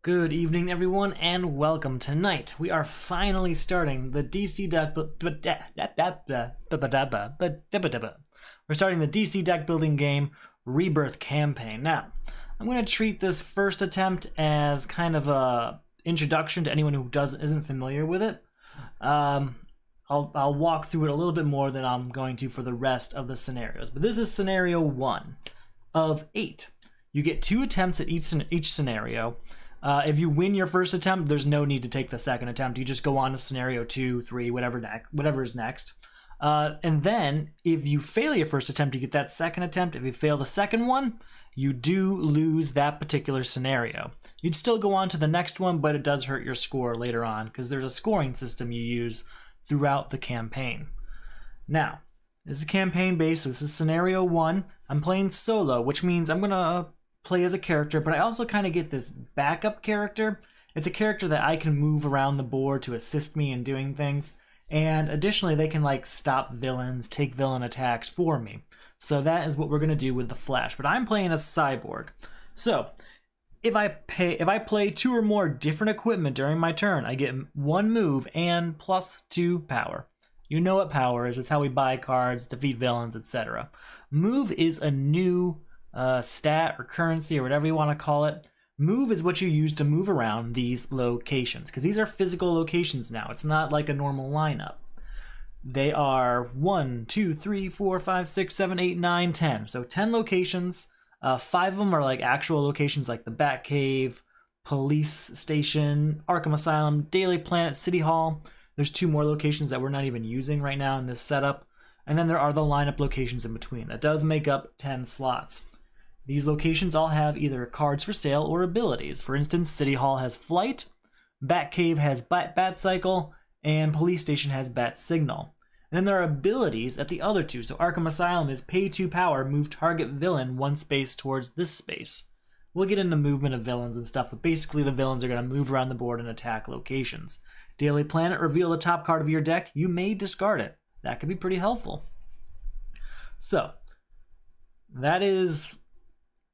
Good evening, everyone, and welcome. Tonight, we are finally starting the DC deck. We're starting the DC deck building game Rebirth campaign. Now, I'm going to treat this first attempt as kind of a introduction to anyone who isn't familiar with it. I'll walk through it a little bit more than I'm going to for the rest of the scenarios. But this is scenario 1 of 8. You get 2 attempts at each scenario. If you win your first attempt, there's no need to take the second attempt. You just go on to scenario 2, 3, whatever is next. And then, if you fail your first attempt, you get that second attempt. If you fail the second one, you do lose that particular scenario. You'd still go on to the next one, but it does hurt your score later on, because there's a scoring system you use throughout the campaign. Now, this is campaign based, so this is scenario 1. I'm playing solo, which means I'm going to play as a character, but I also kind of get this backup character. It's a character that I can move around the board to assist me in doing things, and additionally they can like stop villains, take villain attacks for me. So that is what we're going to do with the Flash, but I'm playing as Cyborg. So if I play 2 or more different equipment during my turn, I get 1 move and plus 2 power. You know what power is. It's how we buy cards, defeat villains, etc. Move is a new stat or currency or whatever you want to call it. Move is what you use to move around these locations, because these are physical locations now. It's not like a normal lineup. They are 1, 2, 3, 4, 5, 6, 7, 8, 9, 10. So 10 locations. 5 of them are like actual locations like the Batcave, Police Station, Arkham Asylum, Daily Planet, City Hall. There's 2 more locations that we're not even using right now in this setup. And then there are the lineup locations in between. That does make up 10 slots. These locations all have either cards for sale or abilities. For instance, City Hall has Flight, Batcave has Bat Cycle, and Police Station has Bat Signal. And then there are abilities at the other 2. So Arkham Asylum is pay 2 power, move target villain 1 space towards this space. We'll get into movement of villains and stuff, but basically the villains are going to move around the board and attack locations. Daily Planet, reveal the top card of your deck. You may discard it. That could be pretty helpful. So, that is,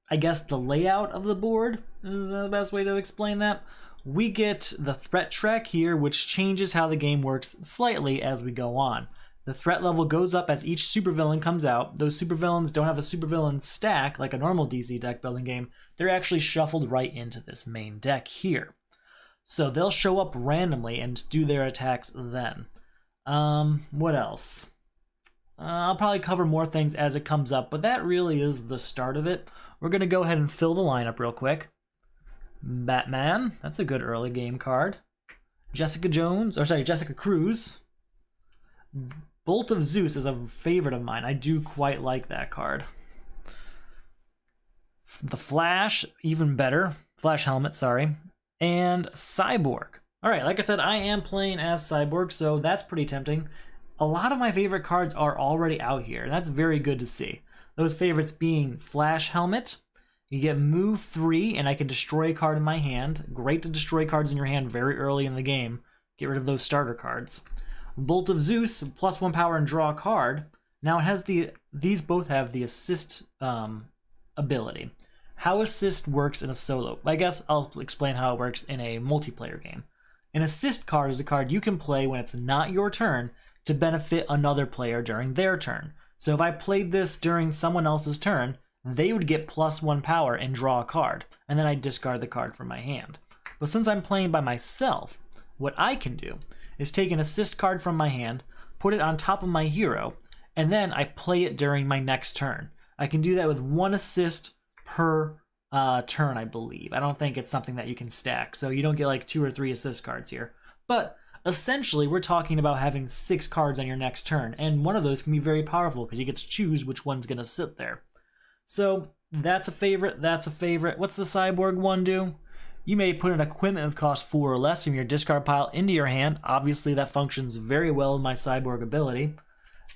I guess, the layout of the board is the best way to explain that. We get the threat track here, which changes how the game works slightly as we go on. The threat level goes up as each supervillain comes out. Those supervillains don't have a supervillain stack like a normal DC deck building game. They're actually shuffled right into this main deck here. So they'll show up randomly and do their attacks then. What else? I'll probably cover more things as it comes up, but that really is the start of it. We're going to go ahead and fill the lineup real quick. Batman, that's a good early game card. Jessica Cruz. Bolt of Zeus is a favorite of mine. I do quite like that card. The Flash, even better. Flash Helmet, sorry. And Cyborg. Alright, like I said, I am playing as Cyborg, so that's pretty tempting. A lot of my favorite cards are already out here, and that's very good to see. Those favorites being Flash Helmet. You get move 3, and I can destroy a card in my hand. Great to destroy cards in your hand very early in the game. Get rid of those starter cards. Bolt of Zeus, plus 1 power and draw a card. Now it has these both have the assist ability. How assist works in a solo. I guess I'll explain how it works in a multiplayer game. An assist card is a card you can play when it's not your turn to benefit another player during their turn. So if I played this during someone else's turn, they would get plus 1 power and draw a card, and then I discard the card from my hand. But since I'm playing by myself, what I can do is take an assist card from my hand, put it on top of my hero, and then I play it during my next turn. I can do that with 1 assist per turn, I believe. I don't think it's something that you can stack, so you don't get like 2 or 3 assist cards here. But essentially, we're talking about having 6 cards on your next turn, and one of those can be very powerful because you get to choose which one's going to sit there. So that's a favorite, that's a favorite. What's the Cyborg one do? You may put an equipment with cost 4 or less from your discard pile into your hand. Obviously, that functions very well in my Cyborg ability.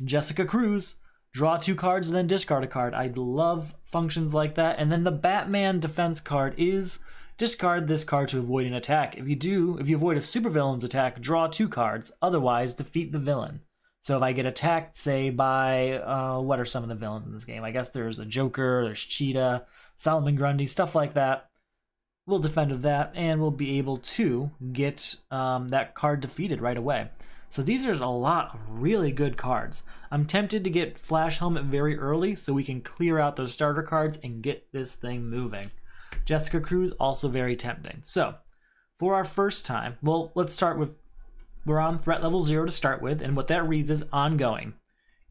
Jessica Cruz. Draw 2 cards and then discard a card. I love functions like that. And then the Batman defense card is discard this card to avoid an attack. If you avoid a supervillain's attack, draw 2 cards. Otherwise, defeat the villain. So if I get attacked, say, by, what are some of the villains in this game? I guess there's a Joker, there's Cheetah, Solomon Grundy, stuff like that. we'll defend with that, and we'll be able to get that card defeated right away. So these are a lot of really good cards. I'm tempted to get Flash Helmet very early so we can clear out those starter cards and get this thing moving. Jessica Cruz, also very tempting. So, for our first time, well, let's start with, we're on threat level 0 to start with, and what that reads is ongoing.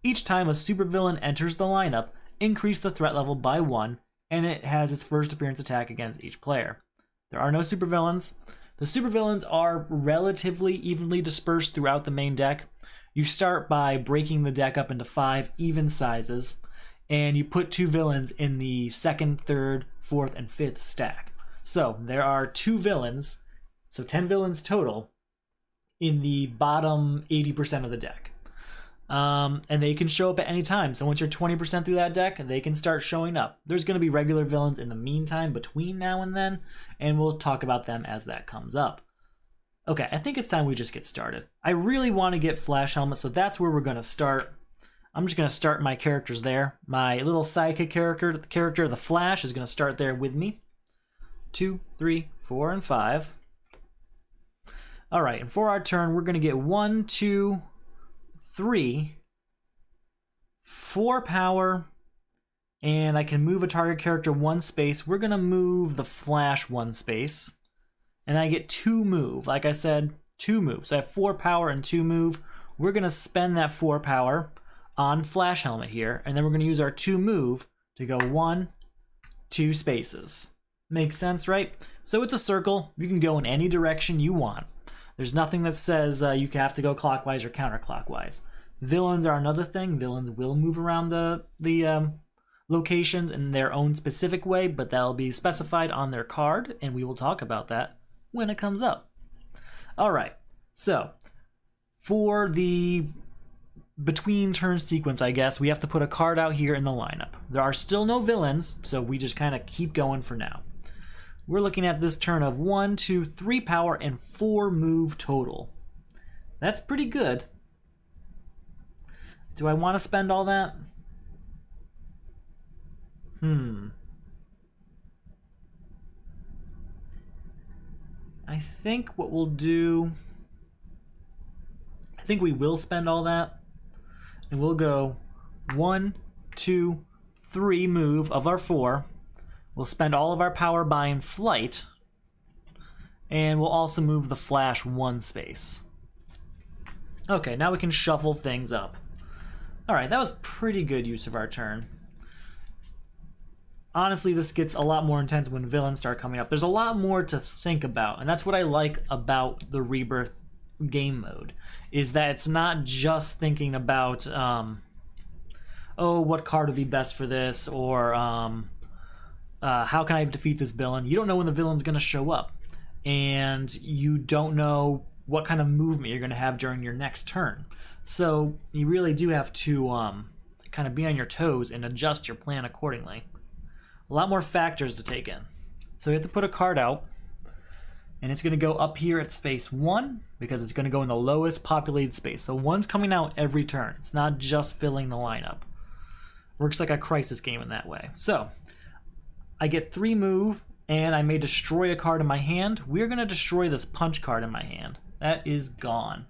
Each time a supervillain enters the lineup, increase the threat level by 1, and it has its first appearance attack against each player. There are no supervillains. The supervillains are relatively evenly dispersed throughout the main deck. You start by breaking the deck up into 5 even sizes, and you put 2 villains in the 2nd, 3rd, 4th, and 5th stack. So there are 2 villains, so 10 villains total, in the bottom 80% of the deck. And they can show up at any time. So once you're 20% through that deck, they can start showing up. There's going to be regular villains in the meantime between now and then, and we'll talk about them as that comes up. Okay, I think it's time we just get started. I really want to get Flash Helmet, so that's where we're going to start. I'm just going to start my characters there. My little sidekick character, the Flash, is going to start there with me. 2, 3, 4, and 5. All right, and for our turn, we're going to get 1, 2, 3, 4 power, and I can move a target character 1 space. We're going to move the Flash 1 space, and I get 2 move. Like I said, 2 move. So I have 4 power and 2 move. We're going to spend that 4 power on Flash Helmet here, and then we're going to use our 2 move to go 1, 2 spaces. Makes sense, right? So it's a circle. You can go in any direction you want. There's nothing that says you have to go clockwise or counterclockwise. Villains are another thing. Villains will move around the locations in their own specific way, but that'll be specified on their card, and we will talk about that when it comes up. All right, so for the between turn sequence, I guess, we have to put a card out here in the lineup. There are still no villains, so we just kind of keep going for now. We're looking at this turn of 1, 2, 3 power and 4 move total. That's pretty good. Do I want to spend all that? I think what we'll do, I think we will spend all that, and we'll go 1, 2, 3 move of our 4. We'll spend all of our power buying Flight, and we'll also move the Flash 1 space. Okay, now we can shuffle things up. Alright, that was pretty good use of our turn. Honestly, this gets a lot more intense when villains start coming up. There's a lot more to think about, and that's what I like about the Rebirth game mode, is that it's not just thinking about, oh, what card would be best for this, or how can I defeat this villain? You don't know when the villain's going to show up, and you don't know what kind of movement you're going to have during your next turn. So you really do have to kind of be on your toes and adjust your plan accordingly. A lot more factors to take in. So we have to put a card out, and it's going to go up here at space 1 because it's going to go in the lowest populated space. So 1's coming out every turn. It's not just filling the lineup. Works like a crisis game in that way. So I get 3 move, and I may destroy a card in my hand. We're going to destroy this punch card in my hand. That is gone.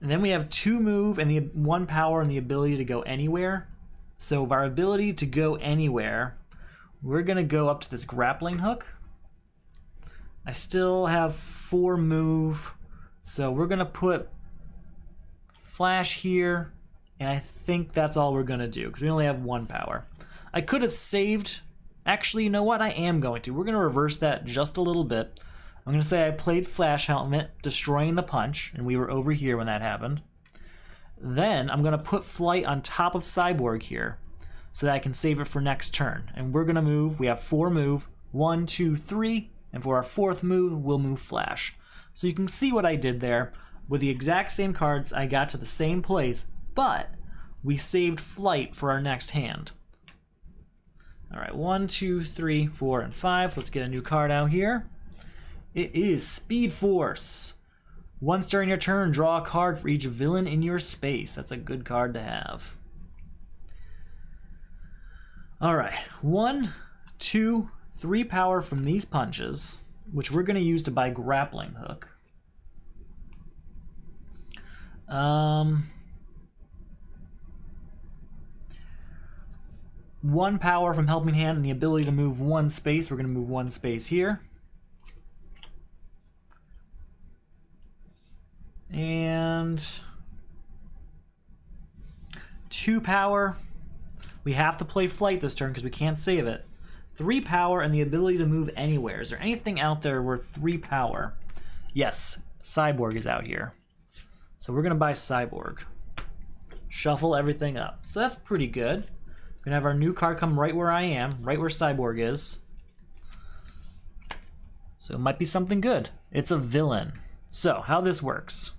And then we have 2 move and the 1 power and the ability to go anywhere. So with our ability to go anywhere, we're going to go up to this grappling hook. I still have 4 move, so we're going to put Flash here, and I think that's all we're going to do because we only have 1 power. I could have saved. Actually, you know what? I am going to. We're going to reverse that just a little bit. I'm going to say I played Flash Helmet, destroying the punch, and we were over here when that happened. Then I'm going to put Flight on top of Cyborg here so that I can save it for next turn. And we're going to move. We have 4 move. 1, 2, 3. And for our 4th move, we'll move Flash. So you can see what I did there. With the exact same cards, I got to the same place, but we saved Flight for our next hand. All right, 1, 2, 3, 4, and 5. Let's get a new card out here. It is Speed Force. Once during your turn, draw a card for each villain in your space. That's a good card to have. All right, 1, 2, 3 power from these punches, which we're going to use to buy grappling hook. 1 power from helping hand and the ability to move 1 space. We're going to move 1 space here. And 2 power. We have to play flight this turn because we can't save it. 3 power and the ability to move anywhere. Is there anything out there worth 3 power? Yes, Cyborg is out here. So we're going to buy Cyborg. Shuffle everything up. So that's pretty good. We're going to have our new card come right where I am, right where Cyborg is. So it might be something good. It's a villain. So how this works.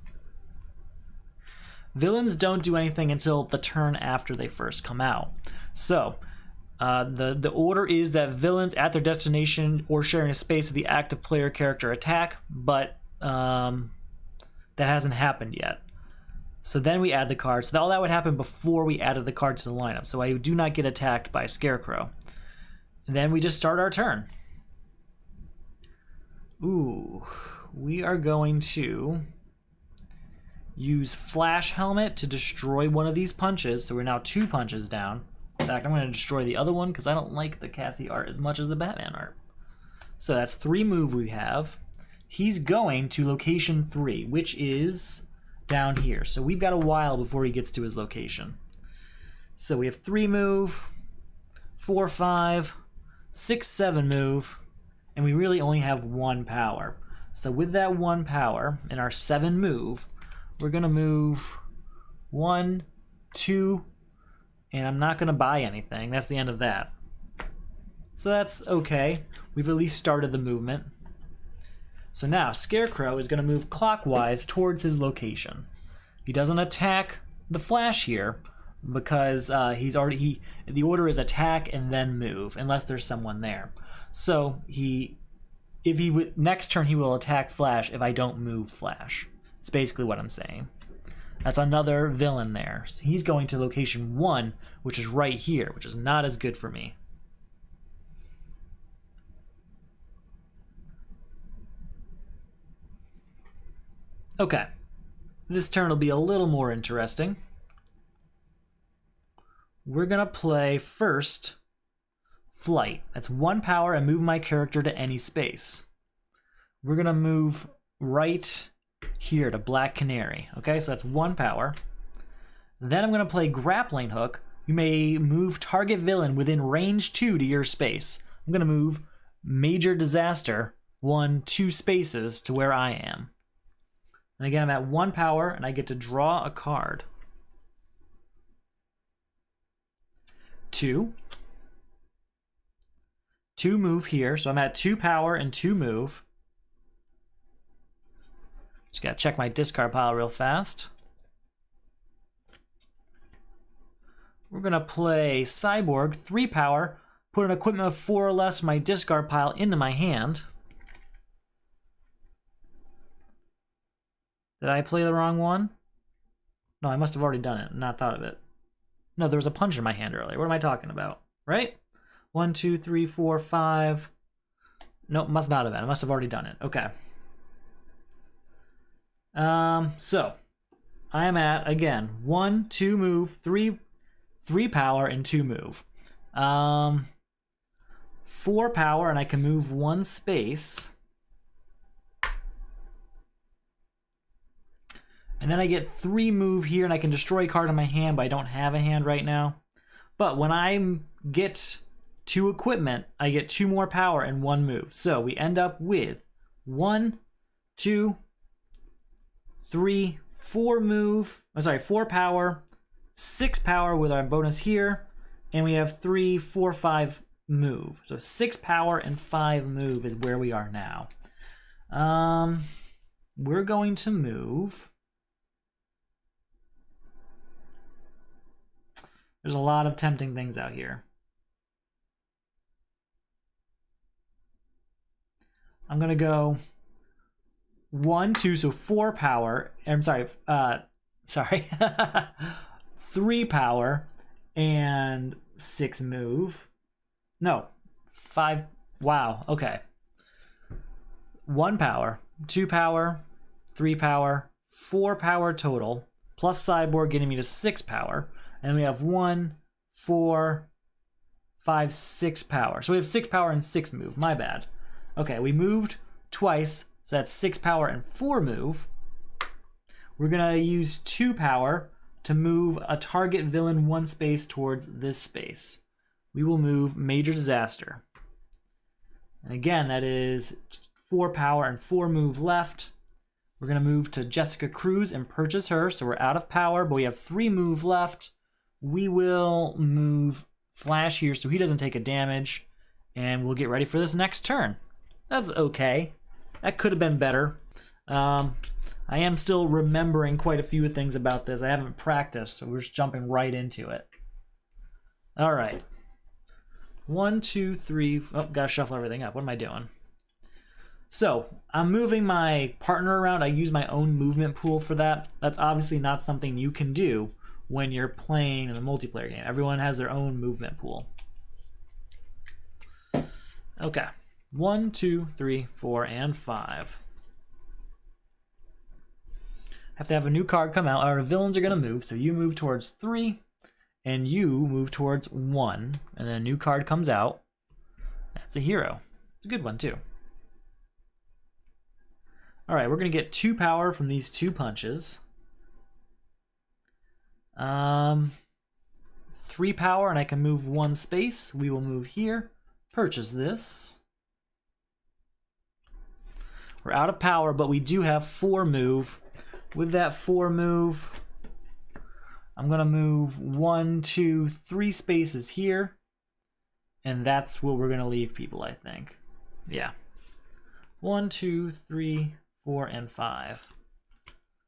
Villains don't do anything until the turn after they first come out. So the order is that villains at their destination or sharing a space of the active player character attack, but that hasn't happened yet. So then we add the card. So all that would happen before we added the card to the lineup. So I do not get attacked by a Scarecrow. And then we just start our turn. Ooh, we are going to use Flash Helmet to destroy one of these punches. So we're now 2 punches down. In fact, I'm going to destroy the other one because I don't like the Cassie art as much as the Batman art. So that's 3 move we have. He's going to location 3, which is down here. So we've got a while before he gets to his location. So we have 3 move, 4, 5, 6, 7 move, and we really only have 1 power. So with that 1 power and our 7 move, we're going to move 1, 2, and I'm not going to buy anything. That's the end of that. So that's okay. We've at least started the movement. So now Scarecrow is going to move clockwise towards his location. He doesn't attack the Flash here because the order is attack and then move unless there's someone there. So next turn he will attack Flash if I don't move Flash. It's basically what I'm saying. That's another villain there. So he's going to location 1, which is right here, which is not as good for me. Okay, this turn will be a little more interesting. We're gonna play first Flight. That's 1 power and move my character to any space. We're gonna move right here to Black Canary. Okay, so that's 1 power. Then I'm gonna play Grappling Hook. You may move target villain within range 2 to your space. I'm gonna move Major Disaster 1, 2 spaces to where I am. And again, I'm at 1 power, and I get to draw a card. 2. 2 move here, so I'm at 2 power and 2 move. Just gotta check my discard pile real fast. We're gonna play Cyborg, 3 power, put an equipment of 4 or less from my discard pile into my hand. Did I play the wrong one? No, I must have already done it and not thought of it. No, there was a punch in my hand earlier. What am I talking about? Right? 1, 2, 3, 4, 5. Nope, must not have been. I must have already done it. Okay. So I am at, again, 1, 2 move, 3 power, and 2 move. 4 power, and I can move 1 space. And then I get 3 move here, and I can destroy a card in my hand, but I don't have a hand right now. But when I get 2 equipment, I get 2 more power and 1 move. So we end up with 1, 2, 3, 4 move. I'm sorry, 4 power, 6 power with our bonus here, and we have 3, 4, 5 move. So 6 power and 5 move is where we are now. We're going to move. There's a lot of tempting things out here. I'm gonna go 1, 2, so 4 power. I'm sorry, 3 power and 6 move. No, 5. Wow, okay. 1 power, 2 power, 3 power, 4 power total, plus Cyborg getting me to 6 power. And then we have 1, 4, 5, 6 power. So we have 6 power and 6 move. My bad. Okay, we moved twice, so that's 6 power and 4 move. We're gonna use 2 power to move a target villain 1 space towards this space. We will move Major Disaster. And again, that is 4 power and 4 move left. We're gonna move to Jessica Cruz and purchase her, so we're out of power, but we have 3 move left. We will move Flash here so he doesn't take a damage, and we'll get ready for this next turn. That's okay. That could have been better. I am still remembering quite a few things about this. I haven't practiced, so we're just jumping right into it. All right. 1, 2, 3. Oh, gotta shuffle everything up. What am I doing? So, I'm moving my partner around. I use my own movement pool for that. That's obviously not something you can do when you're playing in a multiplayer game. Everyone has their own movement pool. Okay. 1, 2, 3, 4, and 5. Have to have a new card come out. Our villains are going to move, so you move towards 3, and you move towards 1, and then a new card comes out. That's a hero. It's a good one, too. Alright, we're going to get 2 power from these 2 punches. 3 power, and I can move 1 space. We will move here. Purchase this. We're out of power, but we do have 4 move. With that 4 move, I'm going to move 1, 2, 3 spaces here. And that's where we're going to leave people, I think. Yeah. 1, 2, 3, 4, and 5.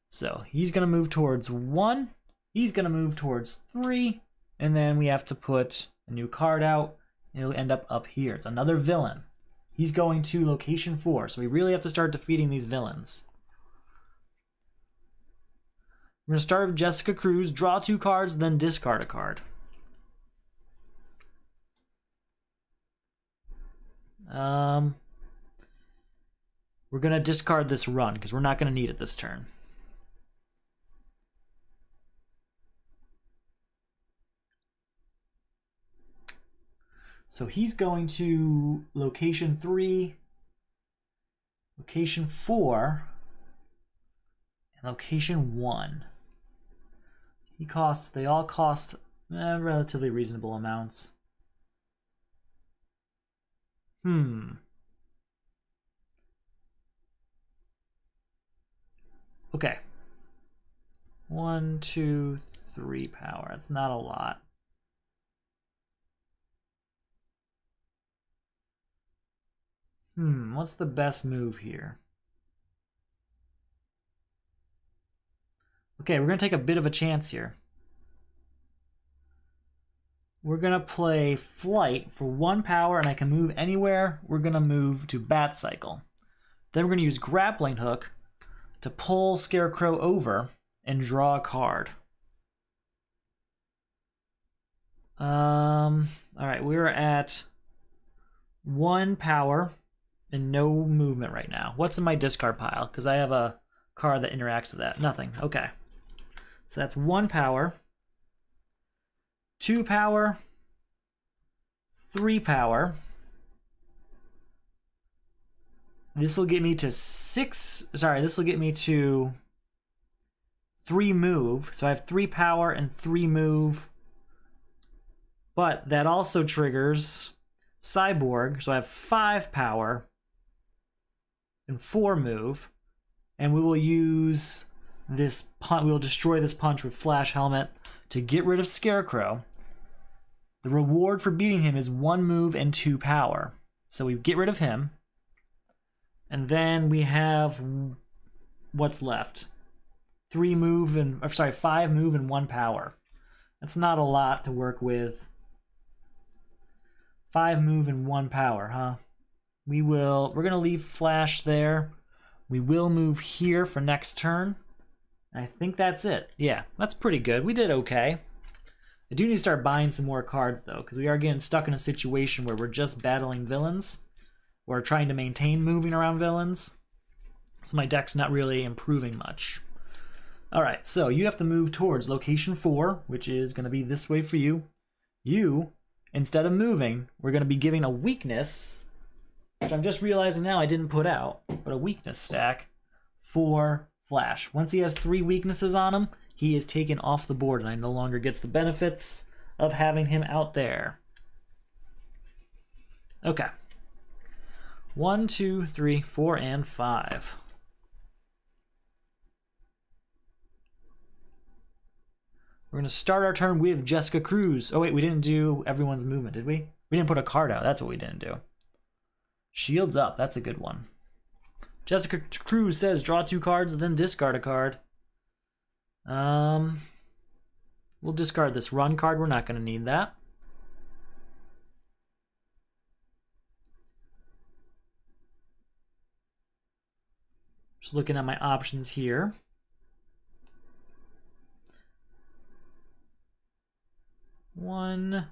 So he's going to move towards 1. He's going to move towards 3. And then we have to put a new card out. And it'll end up here. It's another villain. He's going to location 4. So we really have to start defeating these villains. We're going to start with Jessica Cruz, draw 2 cards, then discard a card. We're going to discard this run because we're not going to need it this turn. So he's going to location 3, location 4, and location 1. They all cost relatively reasonable amounts. Okay. 1, 2, 3 power. That's not a lot. What's the best move here? Okay, we're going to take a bit of a chance here. We're going to play Flight for 1 power, and I can move anywhere. We're going to move to Bat Cycle. Then we're going to use Grappling Hook to pull Scarecrow over and draw a card. Alright, we're at 1 power and no movement right now. What's in my discard pile? Because I have a card that interacts with that. Nothing. Okay. So that's 1 power, 2 power, 3 power. This will get me to 6. Sorry, this will get me to 3 move. So I have 3 power and 3 move. But that also triggers Cyborg. So I have 5 power and 4 move. And we will use this punch. We will destroy this punch with Flash Helmet to get rid of Scarecrow. The reward for beating him is 1 move and 2 power. So we get rid of him. And then we have what's left. 5 move and 1 power. That's not a lot to work with. 5 move and 1 power, huh? We're gonna leave Flash there. We will move here for next turn. I think that's it. Yeah, that's pretty good. We did okay. I do need to start buying some more cards though, because we are getting stuck in a situation where we're just battling villains. or trying to maintain moving around villains. So my deck's not really improving much. Alright, so you have to move towards location 4, which is going to be this way for you. You, instead of moving, we're going to be giving a weakness, which I'm just realizing now I didn't put out, but a weakness stack for Flash. Once he has 3 weaknesses on him, he is taken off the board, and I no longer gets the benefits of having him out there. Okay. 1, 2, 3, 4, and 5. We're going to start our turn with Jessica Cruz. Oh wait, we didn't do everyone's movement, did we? We didn't put a card out. That's what we didn't do. Shields up. That's a good one. Jessica Cruz says draw 2 cards, then discard a card. We'll discard this run card. We're not going to need that. Just looking at my options here. One,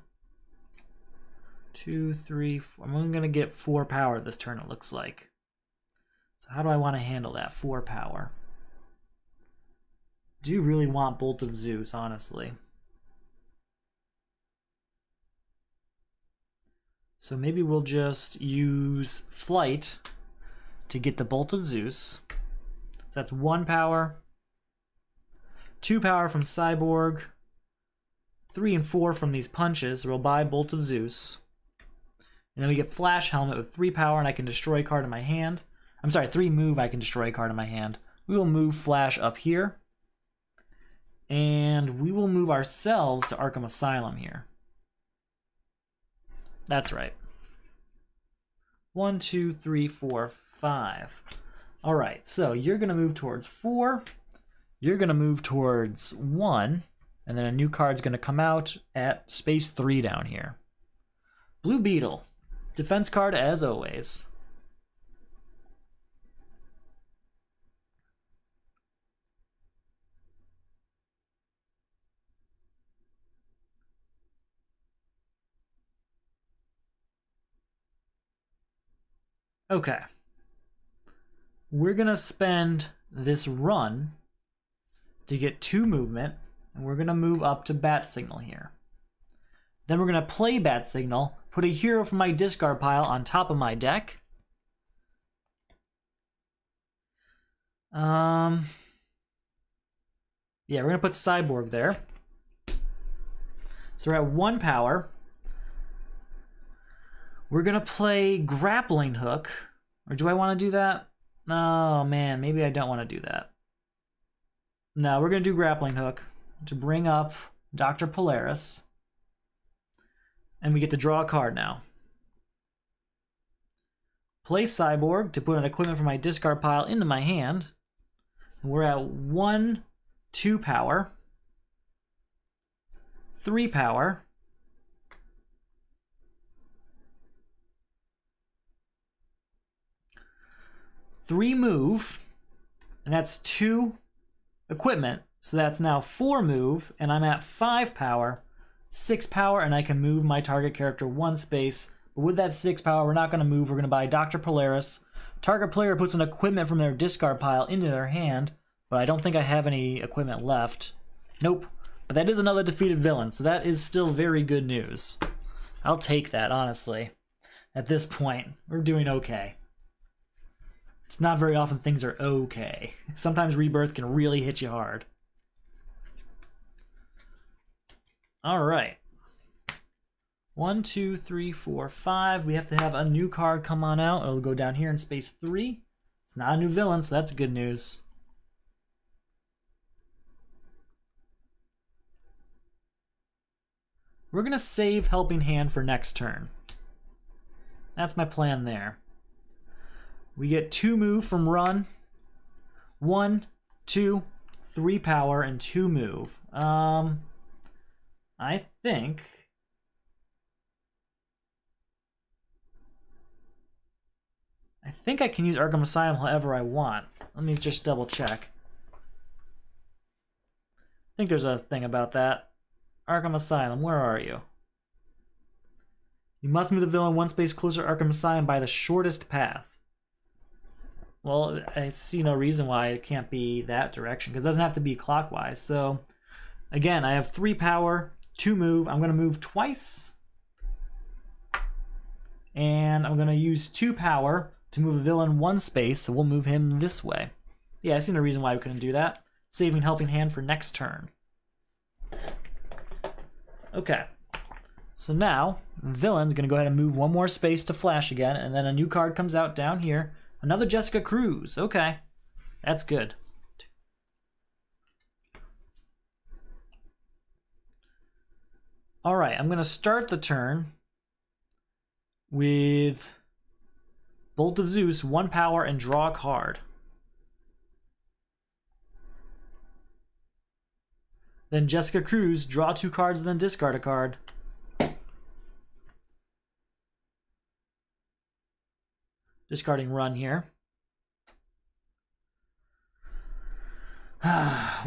2, 3, 4. I'm only going to get 4 power this turn, it looks like. So how do I want to handle that 4 power? Do you really want Bolt of Zeus, honestly? So maybe we'll just use Flight to get the Bolt of Zeus. So that's 1 power, 2 power from Cyborg, 3 and 4 from these punches. So we'll buy Bolt of Zeus. And then we get Flash Helmet with 3 power, and I can destroy a card in my hand. I'm sorry, 3 move, I can destroy a card in my hand. We will move Flash up here. And we will move ourselves to Arkham Asylum here. That's right. 1, 2, 3, 4, 5. Alright, so you're going to move towards 4. You're going to move towards 1. And then a new card's going to come out at space 3 down here. Blue Beetle. Defense card as always. Okay. We're going to spend this run to get 2 movement, and we're going to move up to Bat Signal here. Then we're going to play Bat Signal, put a hero from my discard pile on top of my deck. Yeah, we're going to put Cyborg there. So we're at 1 power. We're going to play Grappling Hook. Or do I want to do that? Oh, man, maybe I don't want to do that. No, we're going to do Grappling Hook to bring up Dr. Polaris. And we get to draw a card now. Play Cyborg to put an equipment from my discard pile into my hand. And we're at 1, 2 power. 3 power. 3 move, and that's 2 equipment, so that's now 4 move, and I'm at 5 power, 6 power, and I can move my target character 1 space. But with that 6 power, we're not going to move. We're going to buy Dr. Polaris. Target player puts an equipment from their discard pile into their hand, but I don't think I have any equipment left. Nope. But that is another defeated villain, so that is still very good news. I'll take that, honestly. At this point, we're doing okay. It's not very often things are okay. Sometimes Rebirth can really hit you hard. Alright. 1, 2, 3, 4, 5. We have to have a new card come on out. It'll go down here in space 3. It's not a new villain, so that's good news. We're going to save Helping Hand for next turn. That's my plan there. We get 2 move from run. 1, 2, 3 power, and 2 move. I think I can use Arkham Asylum however I want. Let me just double check. I think there's a thing about that. Arkham Asylum, where are you? You must move the villain one space closer to Arkham Asylum by the shortest path. Well, I see no reason why it can't be that direction, because it doesn't have to be clockwise. So, again, I have 3 power, 2 move. I'm going to move twice. And I'm going to use 2 power to move a villain 1 space, so we'll move him this way. Yeah, I see no reason why we couldn't do that. Saving Helping Hand for next turn. Okay. So now, villain's going to go ahead and move 1 more space to flash again, and then a new card comes out down here. Another Jessica Cruz. Okay. That's good. Alright, I'm going to start the turn with Bolt of Zeus, 1 power, and draw a card. Then Jessica Cruz, draw 2 cards, and then discard a card. Discarding Run here.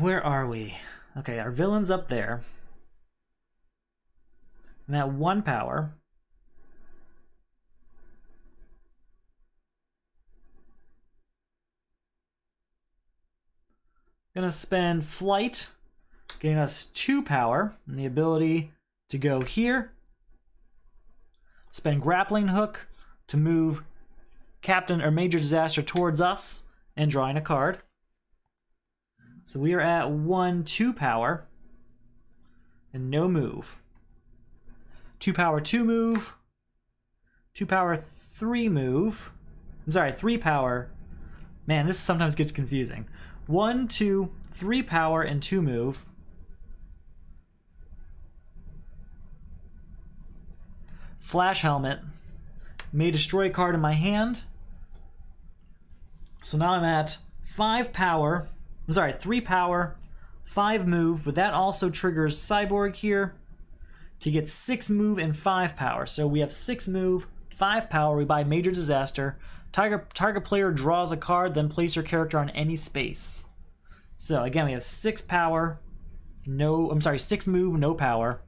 Where are we? Okay, our villain's up there. And at 1 power. Gonna spend Flight, getting us 2 power, and the ability to go here. Spend Grappling Hook to move Captain or Major Disaster towards us and drawing a card. So we are at 1/2 power and no move. 2 power 2 move. 2 power 3 move. I'm sorry, 3 power. Man, this sometimes gets confusing. 1, 2, 3 power and 2 move. Flash Helmet. May destroy a card in my hand. So now I'm at 5 power. I'm sorry, 3 power, 5 move, but that also triggers Cyborg here to get 6 move and 5 power. So we have 6 move, 5 power. We buy Major Disaster. Target player draws a card, then place your character on any space. So again, we have 6 power, 6 move, no power.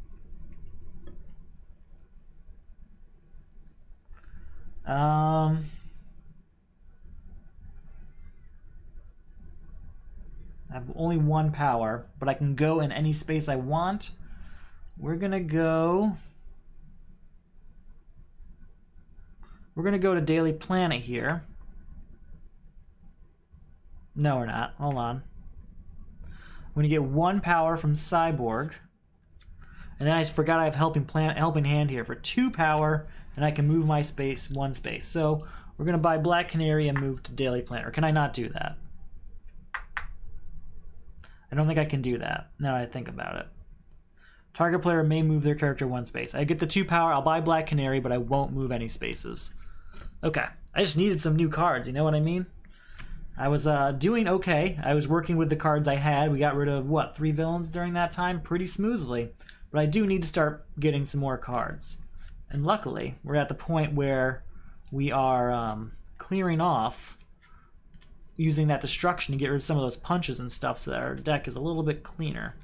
I have only 1 power, but I can go in any space I want. We're gonna go to Daily Planet here. No, we're not. Hold on. I'm gonna get 1 power from Cyborg. And then I just forgot I have Helping Hand here for 2 power, and I can move my space 1 space. So we're gonna buy Black Canary and move to Daily Planet. Or can I not do that? I don't think I can do that, now that I think about it. Target player may move their character 1 space. I get the 2 power, I'll buy Black Canary, but I won't move any spaces. Okay, I just needed some new cards, you know what I mean? I was doing okay. I was working with the cards I had. We got rid of, what, 3 villains during that time? Pretty smoothly. But I do need to start getting some more cards. And luckily, we're at the point where we are clearing off using that destruction to get rid of some of those punches and stuff so that our deck is a little bit cleaner.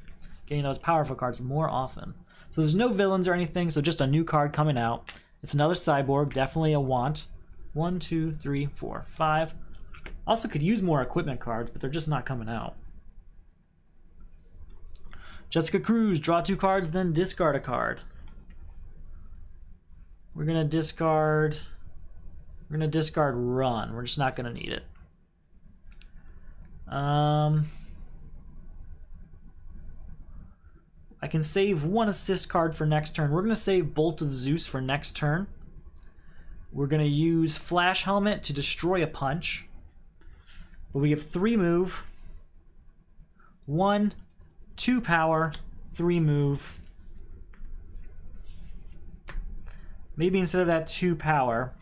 Getting those powerful cards more often. So there's no villains or anything, so just a new card coming out. It's another Cyborg, definitely a want. 1, 2, 3, 4, 5. Also could use more equipment cards, but they're just not coming out. Jessica Cruz, draw 2 cards, then discard a card. We're gonna discard Run. We're just not gonna need it. I can save 1 assist card for next turn. We're going to save Bolt of Zeus for next turn. We're going to use Flash Helmet to destroy a punch. But we have 3 move, 1, 2 power, 3 move. Maybe instead of that 2 power,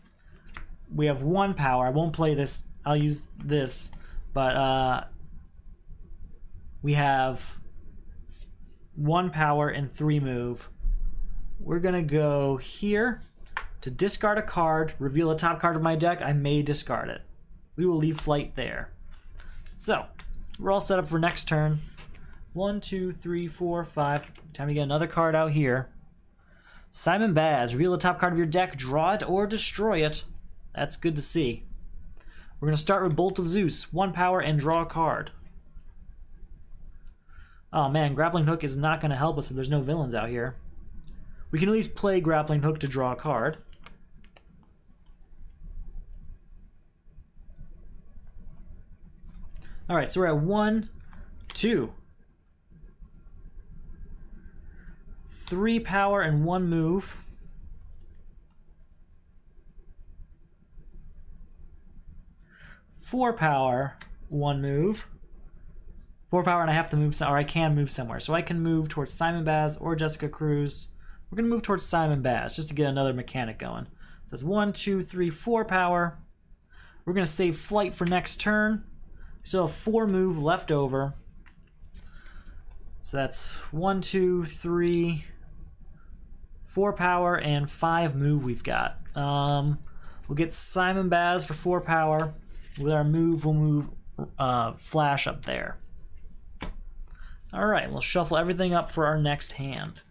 we have 1 power. I won't play this. I'll use this. But we have 1 power and 3 move. We're gonna go here to discard a card, reveal the top card of my deck. I may discard it. We will leave Flight there. So we're all set up for next turn. 1, 2, 3, 4, 5. Time to get another card out here. Simon Baz, reveal the top card of your deck, draw it or destroy it. That's good to see. We're going to start with Bolt of Zeus, 1 power and draw a card. Oh man, Grappling Hook is not going to help us if there's no villains out here. We can at least play Grappling Hook to draw a card. Alright, so we're at 1, 2, 3 power and 1 move. 4 power, 1 move. 4 power and I have to move, or I can move somewhere. So I can move towards Simon Baz or Jessica Cruz. We're going to move towards Simon Baz just to get another mechanic going. So it's 1, 2, 3, 4 power. We're going to save flight for next turn. We still have 4 move left over. So that's 1, 2, 3, 4 power and 5 move we've got. We'll get Simon Baz for 4 power. With our move, we'll move Flash up there. Alright, we'll shuffle everything up for our next hand.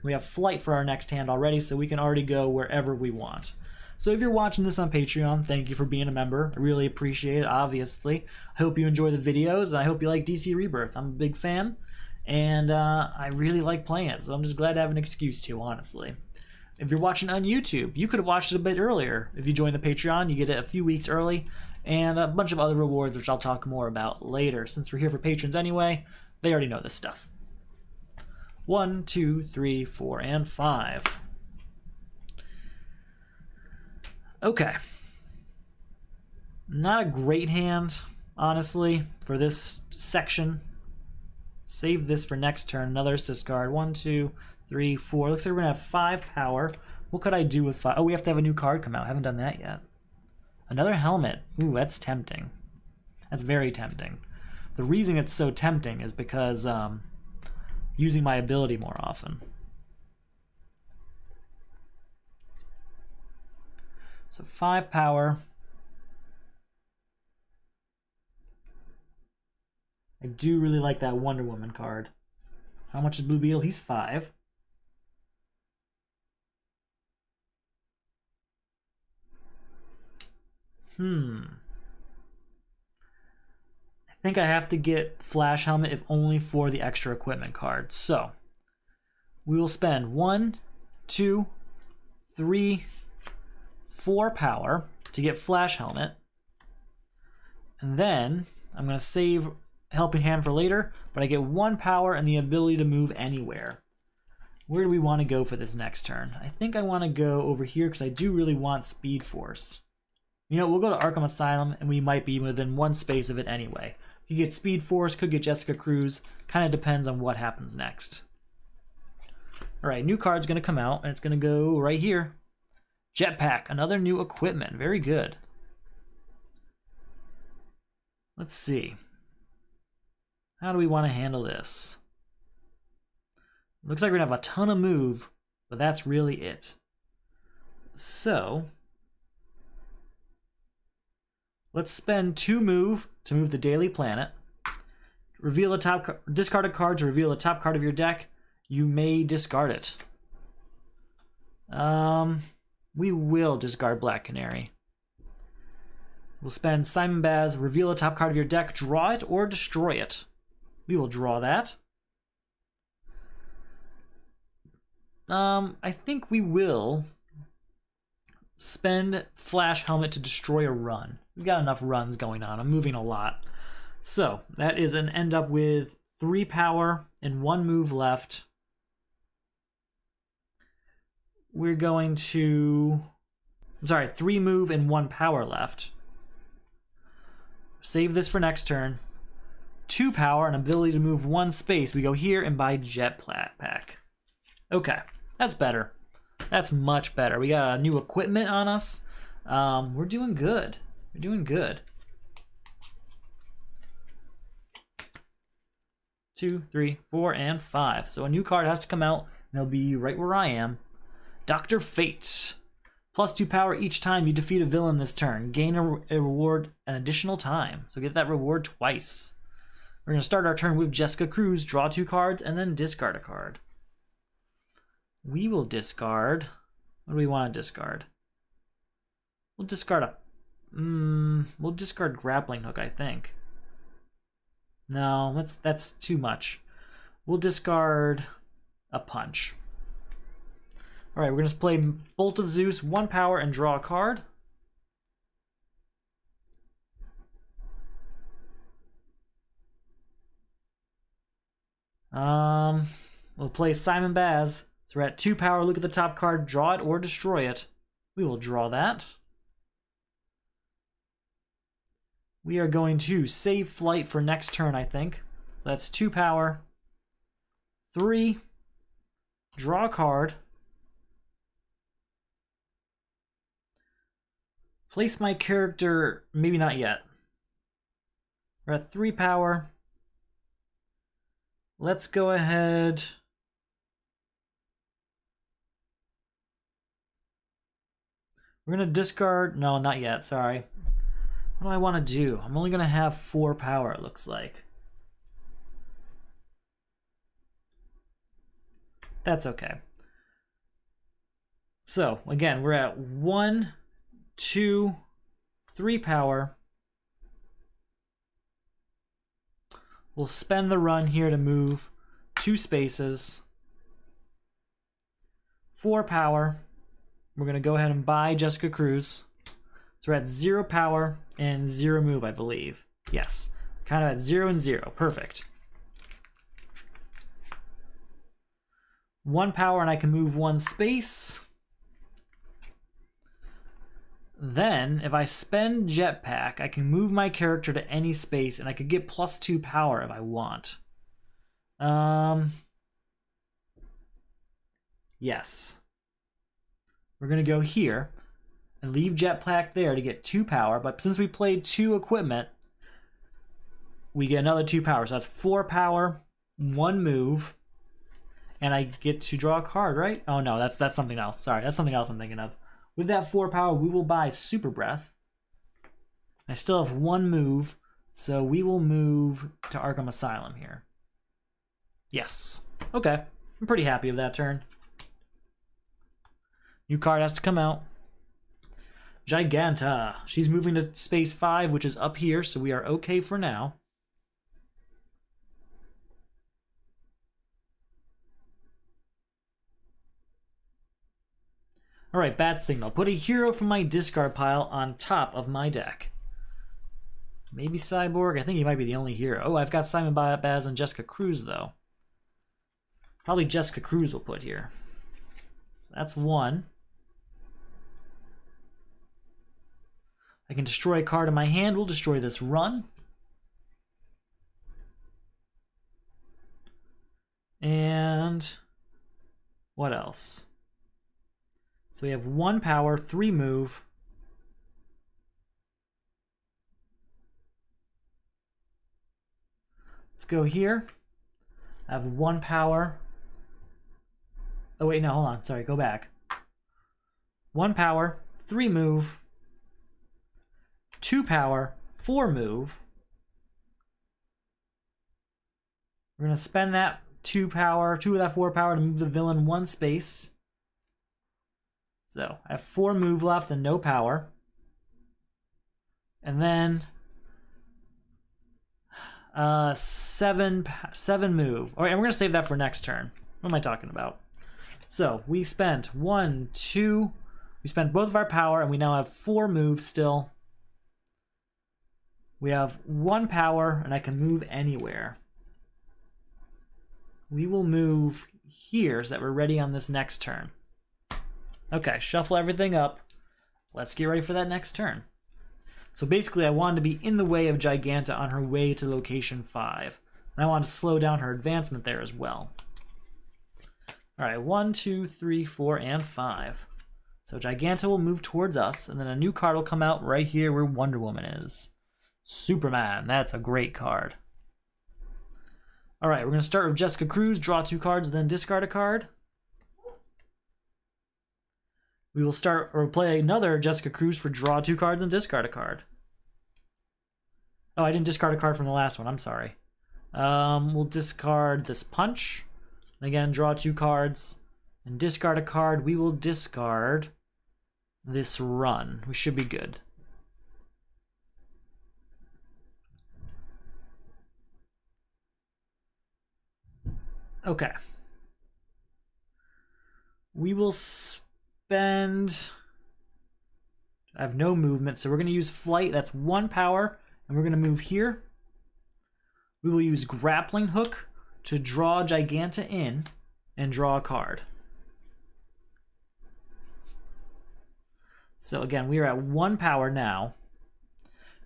We have flight for our next hand already, so we can already go wherever we want. So if you're watching this on Patreon, thank you for being a member. I really appreciate it, obviously. I hope you enjoy the videos, and I hope you like DC Rebirth. I'm a big fan, and I really like playing it, so I'm just glad to have an excuse to, honestly. If you're watching on YouTube, you could have watched it a bit earlier. If you join the Patreon, you get it a few weeks early, and a bunch of other rewards, which I'll talk more about later. Since we're here for patrons anyway, they already know this stuff. 1, 2, 3, 4, and 5. Okay. Not a great hand, honestly, for this section. Save this for next turn. Another assist card. 1, 2, 3, 4. Looks like we're going to have 5 power. What could I do with 5? Oh, we have to have a new card come out. I haven't done that yet. Another helmet. Ooh, that's tempting. That's very tempting. The reason it's so tempting is because using my ability more often. So 5 power. I do really like that Wonder Woman card. How much is Blue Beetle? He's 5. I think I have to get Flash Helmet if only for the extra equipment card. So we will spend 1, 2, 3, 4 power to get Flash Helmet. And then I'm going to save Helping Hand for later, but I get 1 power and the ability to move anywhere. Where do we want to go for this next turn? I think I want to go over here because I do really want Speed Force. You know, we'll go to Arkham Asylum and we might be within 1 space of it anyway. You get Speed Force, could get Jessica Cruz. Kind of depends on what happens next. Alright, new card's going to come out and it's going to go right here. Jetpack, another new equipment. Very good. Let's see. How do we want to handle this? Looks like we're going to have a ton of move, but that's really it. So let's spend 2 move to move the Daily Planet. Reveal the top discard a card to reveal the top card of your deck. You may discard it. We will discard Black Canary. We'll spend Simon Baz, reveal the top card of your deck, draw it or destroy it. We will draw that. I think we will spend Flash Helmet to destroy a run. We've got enough runs going on. I'm moving a lot. So that is an end up with 3 power and 1 move left. We're going to... I'm sorry, 3 move and 1 power left. Save this for next turn. 2 power and ability to move 1 space. We go here and buy Jetpack. Okay, that's better. That's much better. We got a new equipment on us. We're doing good. We're doing good. 2, 3, 4, and 5. So a new card has to come out, and it'll be right where I am. Dr. Fate. Plus 2 power each time you defeat a villain this turn. Gain a reward an additional time. So get that reward twice. We're going to start our turn with Jessica Cruz, draw 2 cards, and then discard a card. We will discard. What do we want to discard? We'll discard a... we'll discard grappling hook, I think. No, that's too much. We'll discard a punch. Alright, we're going to play Bolt of Zeus, 1 power, and draw a card. We'll play Simon Baz. So we're at 2 power, look at the top card, draw it or destroy it. We will draw that. We are going to save flight for next turn, I think. So that's 2 power. 3. Draw a card. Place my character, maybe not yet. We're at 3 power. Let's go ahead. We're going to discard, no, not yet, sorry. What do I want to do? I'm only going to have 4 power, it looks like. That's okay. So, again, we're at 1, 2, 3 power. We'll spend the run here to move 2 spaces. 4 power. We're going to go ahead and buy Jessica Cruz. So we're at 0 power and 0 move, I believe. Yes. Kind of at 0 and 0. Perfect. 1 power and I can move 1 space. Then, if I spend Jetpack, I can move my character to any space and I could get +2 power if I want. Yes. We're going to go here and leave Jetpack there to get 2 power, but since we played 2 equipment, we get another 2 power. So that's 4 power, 1 move, and I get to draw a card, right? Oh no, that's something else. Sorry, that's something else I'm thinking of. With that 4 power, we will buy Super Breath. I still have 1 move, so we will move to Arkham Asylum here. Yes. Okay. I'm pretty happy with that turn. New card has to come out. Giganta. She's moving to space 5, which is up here, so we are okay for now. Alright, Bat Signal. Put a hero from my discard pile on top of my deck. Maybe Cyborg? I think he might be the only hero. Oh, I've got Simon Baz and Jessica Cruz, though. Probably Jessica Cruz will put here. So that's 1. I can destroy a card in my hand. We'll destroy this run. And what else? So we have 1 power, 3 move. Let's go here. I have 1 power. Oh wait, no, hold on. Sorry, go back. 1 power, 3 move. 2 power, 4 move. We're going to spend that 2 power, 2 of that 4 power to move the villain 1 space. So I have 4 move left and no power. And then 7 move. All right, and we're going to save that for next turn. What am I talking about? So we spent 1, 2. We spent both of our power and we now have 4 moves still. We have 1 power and I can move anywhere. We will move here so that we're ready on this next turn. Okay, shuffle everything up. Let's get ready for that next turn. So basically I wanted to be in the way of Giganta on her way to location 5. And I wanted to slow down her advancement there as well. Alright, 1, 2, 3, 4, and 5. So Giganta will move towards us, and then a new card will come out right here where Wonder Woman is. Superman, that's a great card. Alright, we're going to start with Jessica Cruz, draw 2 cards, then discard a card. We will start or play another Jessica Cruz for draw 2 cards and discard a card. Oh, I didn't discard a card from the last one, I'm sorry. We'll discard this punch. Again, draw 2 cards and discard a card. We will discard this run. We should be good. Okay. We will spend... I have no movement, so we're going to use flight. That's 1 power, and we're going to move here. We will use grappling hook to draw Giganta in and draw a card. So again, we are at 1 power now.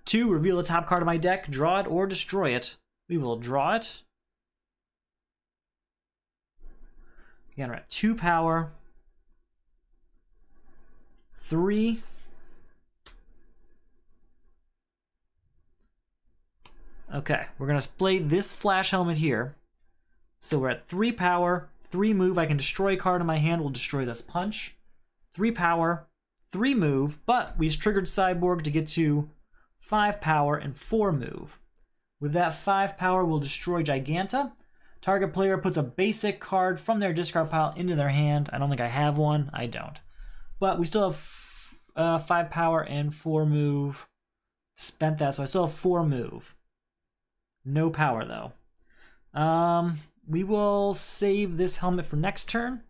2, reveal the top card of my deck, draw it or destroy it. We will draw it. Again, we're at 2 power. 3. Okay, we're going to play this flash helmet here. So we're at 3 power, 3 move. I can destroy a card in my hand. We'll destroy this punch. 3 power, 3 move, but we triggered Cyborg to get to 5 power and 4 move. With that 5 power, we'll destroy Giganta. Target player puts a basic card from their discard pile into their hand. I don't think I have one. I don't. But we still have 5 power and 4 move. Spent that, so I still have 4 move. No power, though. We will save this helmet for next turn.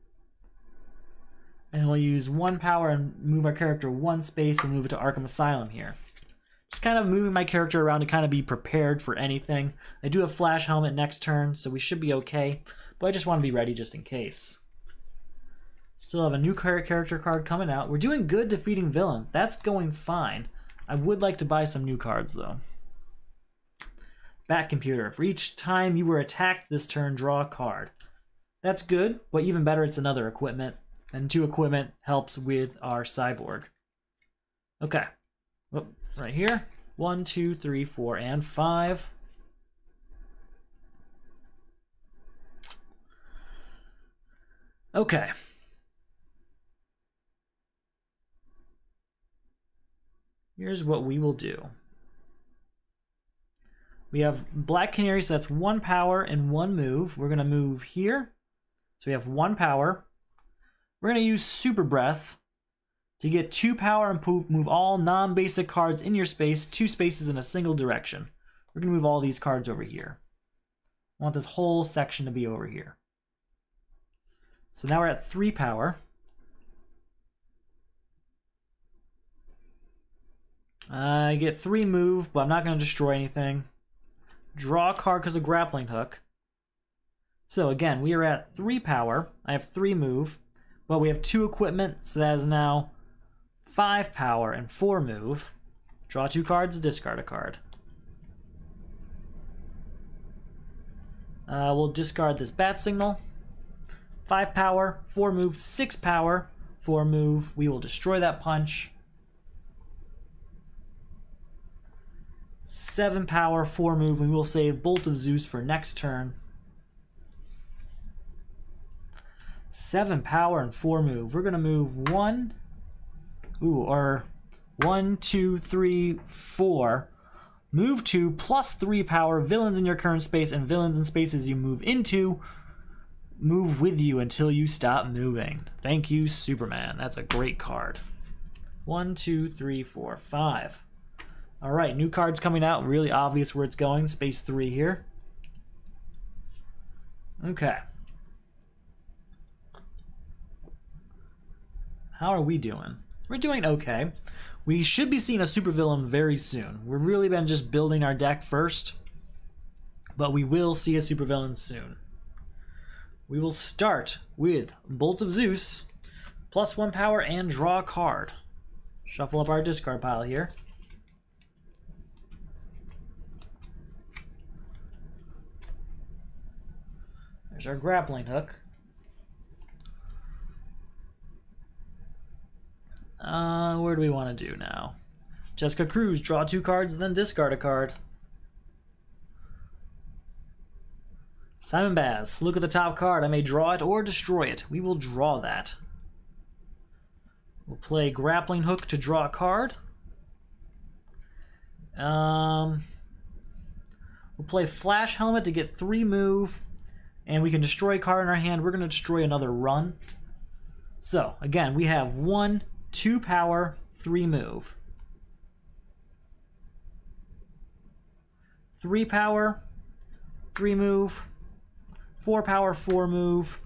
And we'll use 1 power and move our character 1 space. We'll move it to Arkham Asylum here. Just kind of moving my character around to kind of be prepared for anything. I do have Flash Helmet next turn, so we should be okay. But I just want to be ready just in case. Still have a new character card coming out. We're doing good defeating villains. That's going fine. I would like to buy some new cards, though. Bat Computer. For each time you were attacked this turn, draw a card. That's good, but even better, it's another equipment. And 2 equipment helps with our Cyborg. Okay. Oh, right here. 1, 2, 3, 4, and 5. Okay. Here's what we will do. We have Black Canary, so that's 1 power and 1 move. We're going to move here. So we have 1 power. We're going to use Super Breath to get 2 power and move all non-basic cards in your space, 2 spaces in a single direction. We're going to move all these cards over here. I want this whole section to be over here. So now we're at 3 power. I get 3 move, but I'm not going to destroy anything. Draw a card because of grappling hook. So again, we are at 3 power. I have 3 move, but we have 2 equipment, so that is now 5 power and 4 move. Draw 2 cards, discard a card. We'll discard this bat signal. 5 power, 4 move, 6 power, 4 move. We will destroy that punch. 7 power, 4 move, and we will save Bolt of Zeus for next turn. 7 power and 4 move. We're going to move 1, 2, 3, 4. Move 2 plus 3 power, villains in your current space, and villains in spaces you move into move with you until you stop moving. Thank you, Superman. That's a great card. 1, 2, 3, 4, 5. All right, new cards coming out. Really obvious where it's going. Space 3 here. Okay. How are we doing? We're doing okay. We should be seeing a supervillain very soon. We've really been just building our deck first, but we will see a supervillain soon. We will start with Bolt of Zeus, plus 1 power, and draw a card. Shuffle up our discard pile here. There's our grappling hook. Where do we want to do now? Jessica Cruz, draw 2 cards, then discard a card. Simon Baz, look at the top card. I may draw it or destroy it. We will draw that. We'll play grappling hook to draw a card. We'll play Flash Helmet to get 3 move. And we can destroy a card in our hand. We're going to destroy another run. So again, we have 1, 2 power, 3 move. 3 power, 3 move. 4 power, 4 move.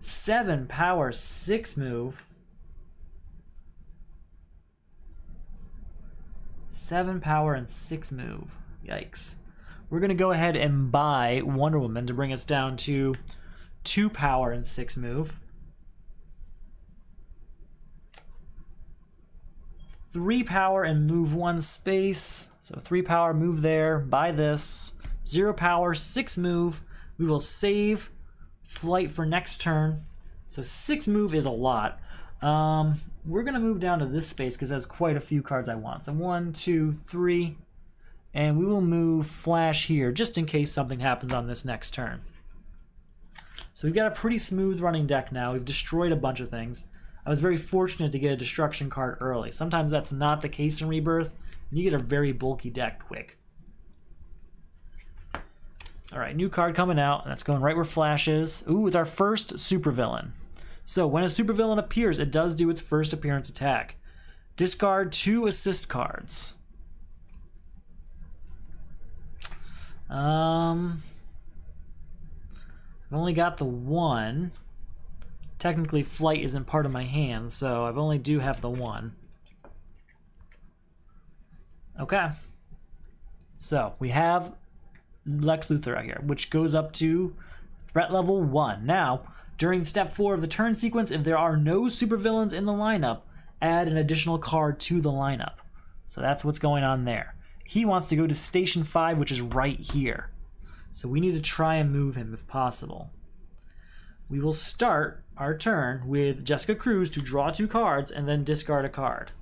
7 power, 6 move. 7 power and 6 move. Yikes. We're going to go ahead and buy Wonder Woman to bring us down to 2 power and 6 move. 3 power and move 1 space. So 3 power, move there, buy this. 0 power, 6 move. We will save flight for next turn. So 6 move is a lot. We're going to move down to this space because that's quite a few cards I want. So 1, 2, 3. And we will move Flash here just in case something happens on this next turn. So we've got a pretty smooth running deck now. We've destroyed a bunch of things. I was very fortunate to get a destruction card early. Sometimes that's not the case in Rebirth, and you get a very bulky deck quick. Alright, new card coming out, and that's going right where Flash is. Ooh, it's our first supervillain. So when a supervillain appears, it does do its first appearance attack. Discard 2 assist cards. I've only got the 1. Technically, flight isn't part of my hand, so I've only do have the 1. Okay. So, we have Lex Luthor out here, which goes up to threat level 1. Now, during step 4 of the turn sequence, if there are no supervillains in the lineup, add an additional card to the lineup. So that's what's going on there. He wants to go to Station 5, which is right here. So we need to try and move him if possible. We will start our turn with Jessica Cruz to draw 2 cards and then discard a card.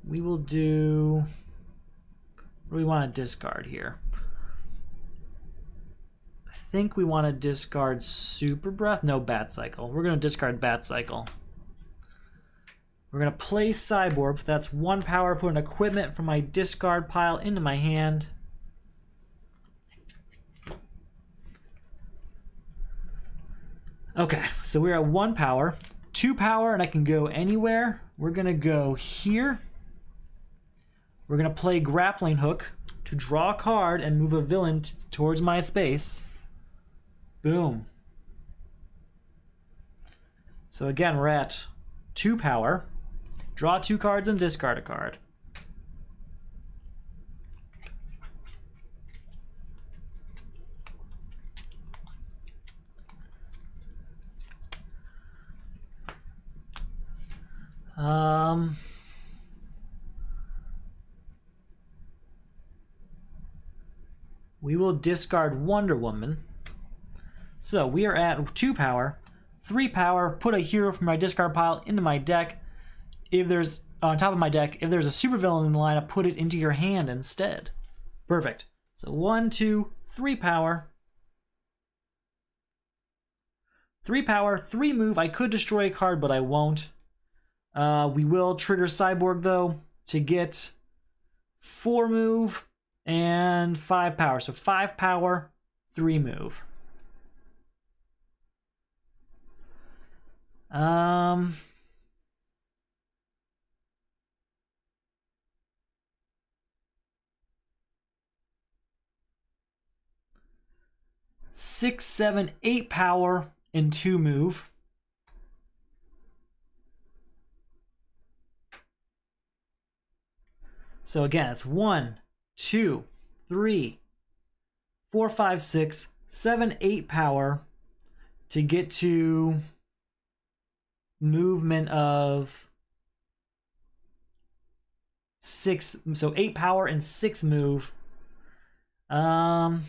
We will do... What do we want to discard here? I think we want to discard Super Breath. No, Bat Cycle. We're going to discard Bat Cycle. We're going to play Cyborg. That's 1 power. Put an equipment from my discard pile into my hand. Okay, so we're at 1 power. 2 power, and I can go anywhere. We're going to go here. We're going to play Grappling Hook to draw a card and move a villain towards my space. Boom. So again, we're at 2 power. Draw 2 cards and discard a card. We will discard Wonder Woman. So we are at 2 power, 3 power, put a hero from my discard pile into my deck. If there's, on top of my deck, if there's a supervillain in the lineup, put it into your hand instead. Perfect. So 1, 2, 3 power. 3 power, 3 move. I could destroy a card, but I won't. We will trigger Cyborg, though, to get 4 move and 5 power. So 5 power, 3 move. Six, 7, 8 power and 2 move. So again, it's 1, 2, 3, 4, 5, 6, 7, 8 power to get to movement of 6. So 8 power and 6 move. 9,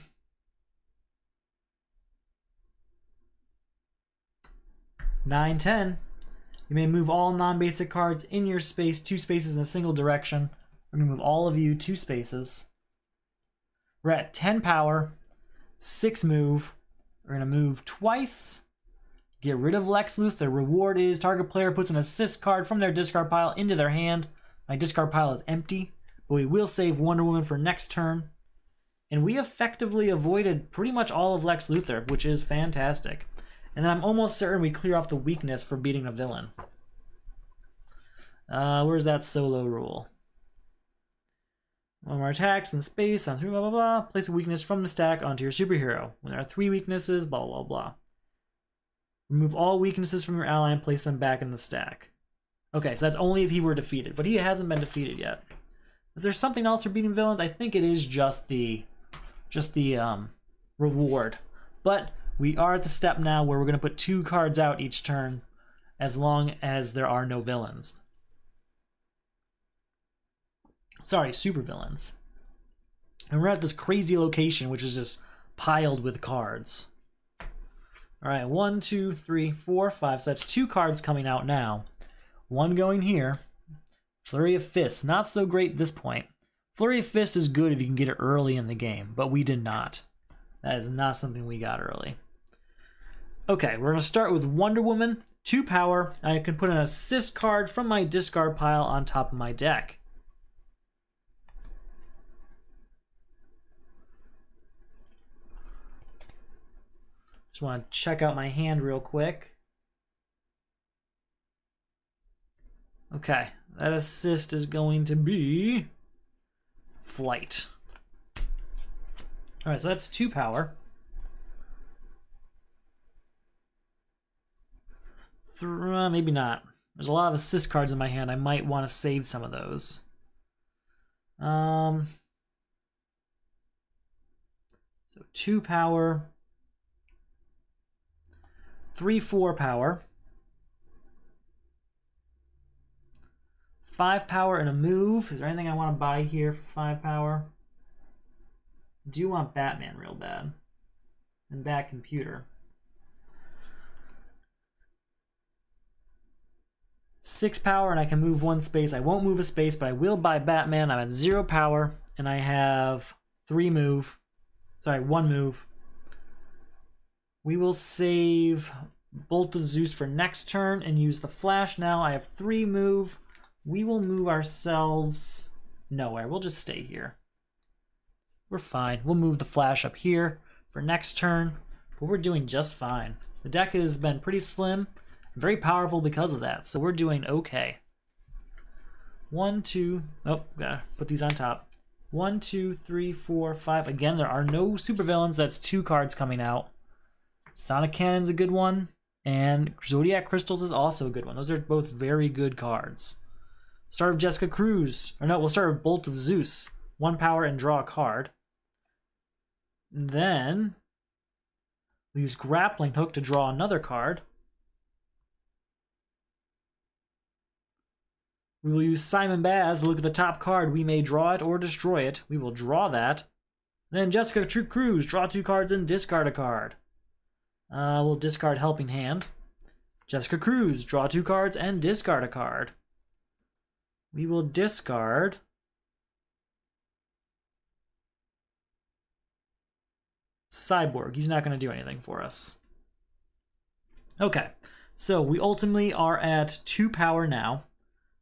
10. You may move all non-basic cards in your space 2 spaces in a single direction. We're going to move all of you 2 spaces. We're at 10 power, 6 move. We're going to move twice, Get rid of Lex Luthor. Reward is target player puts an assist card from their discard pile into their hand. My discard pile is empty, but we will save Wonder Woman for next turn. And we effectively avoided pretty much all of Lex Luthor, which is fantastic. And then I'm almost certain we clear off the weakness for beating a villain. Where's that solo rule? One more attacks in space, on blah blah blah. Place a weakness from the stack onto your superhero. When there are 3 weaknesses, blah blah blah. Remove all weaknesses from your ally and place them back in the stack. Okay, so that's only if he were defeated, but he hasn't been defeated yet. Is there something else for beating villains? I think it is just the reward. But we are at the step now where we're going to put 2 cards out each turn as long as there are no villains. Sorry, supervillains. And we're at this crazy location which is just piled with cards. Alright, 1, 2, 3, 4, 5. So that's 2 cards coming out now. 1 going here. Flurry of Fists. Not so great at this point. Flurry of Fists is good if you can get it early in the game, but we did not. That is not something we got early. Okay, we're going to start with Wonder Woman. 2 power. I can put an assist card from my discard pile on top of my deck. Just want to check out my hand real quick. Okay, that assist is going to be Flight. Alright, so that's 2 power. Maybe not. There's a lot of assist cards in my hand. I might want to save some of those. So 2 power. 3, 4 power. 5 power and a move. Is there anything I want to buy here for 5 power? I do want Batman real bad. And Bat Computer. 6 power and I can move 1 space. I won't move a space, but I will buy Batman. I'm at 0 power and I have 1 move. We will save Bolt of Zeus for next turn and use the Flash now. I have 3 move. We will move ourselves nowhere. We'll just stay here. We're fine. We'll move the Flash up here for next turn, but we're doing just fine. The deck has been pretty slim, very powerful because of that, so we're doing okay. 1, 2, oh, gotta put these on top. 1, 2, 3, 4, 5. Again, there are no supervillains. That's 2 cards coming out. Sonic Cannon's a good one, and Zodiac Crystals is also a good one. Those are both very good cards. Start with Jessica Cruz. Or no, we'll start with Bolt of Zeus. 1 power and draw a card. Then we use Grappling Hook to draw another card. We will use Simon Baz. We'll look at the top card. We may draw it or destroy it. We will draw that. Then Jessica Cruz. Draw 2 cards and discard a card. We'll discard Helping Hand. Jessica Cruz. Draw 2 cards and discard a card. We will discard Cyborg. He's not going to do anything for us. Okay, so we ultimately are at 2 power now.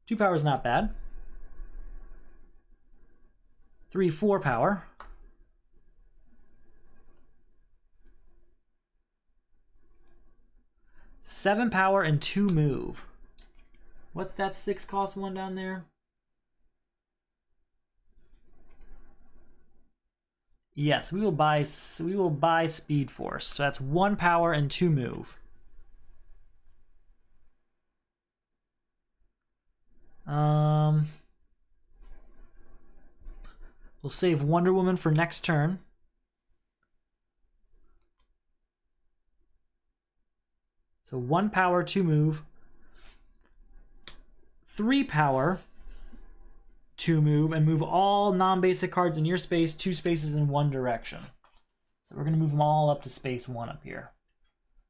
2 power is not bad. 3, 4 power. 7 power and 2 move. What's that 6 cost one down there? Yes, we will buy Speed Force. So that's 1 power and 2 move. We'll save Wonder Woman for next turn. So 1 power, 2 move. 3 power, 2 move, and move all non-basic cards in your space 2 spaces in one direction. So we're going to move them all up to space 1 up here.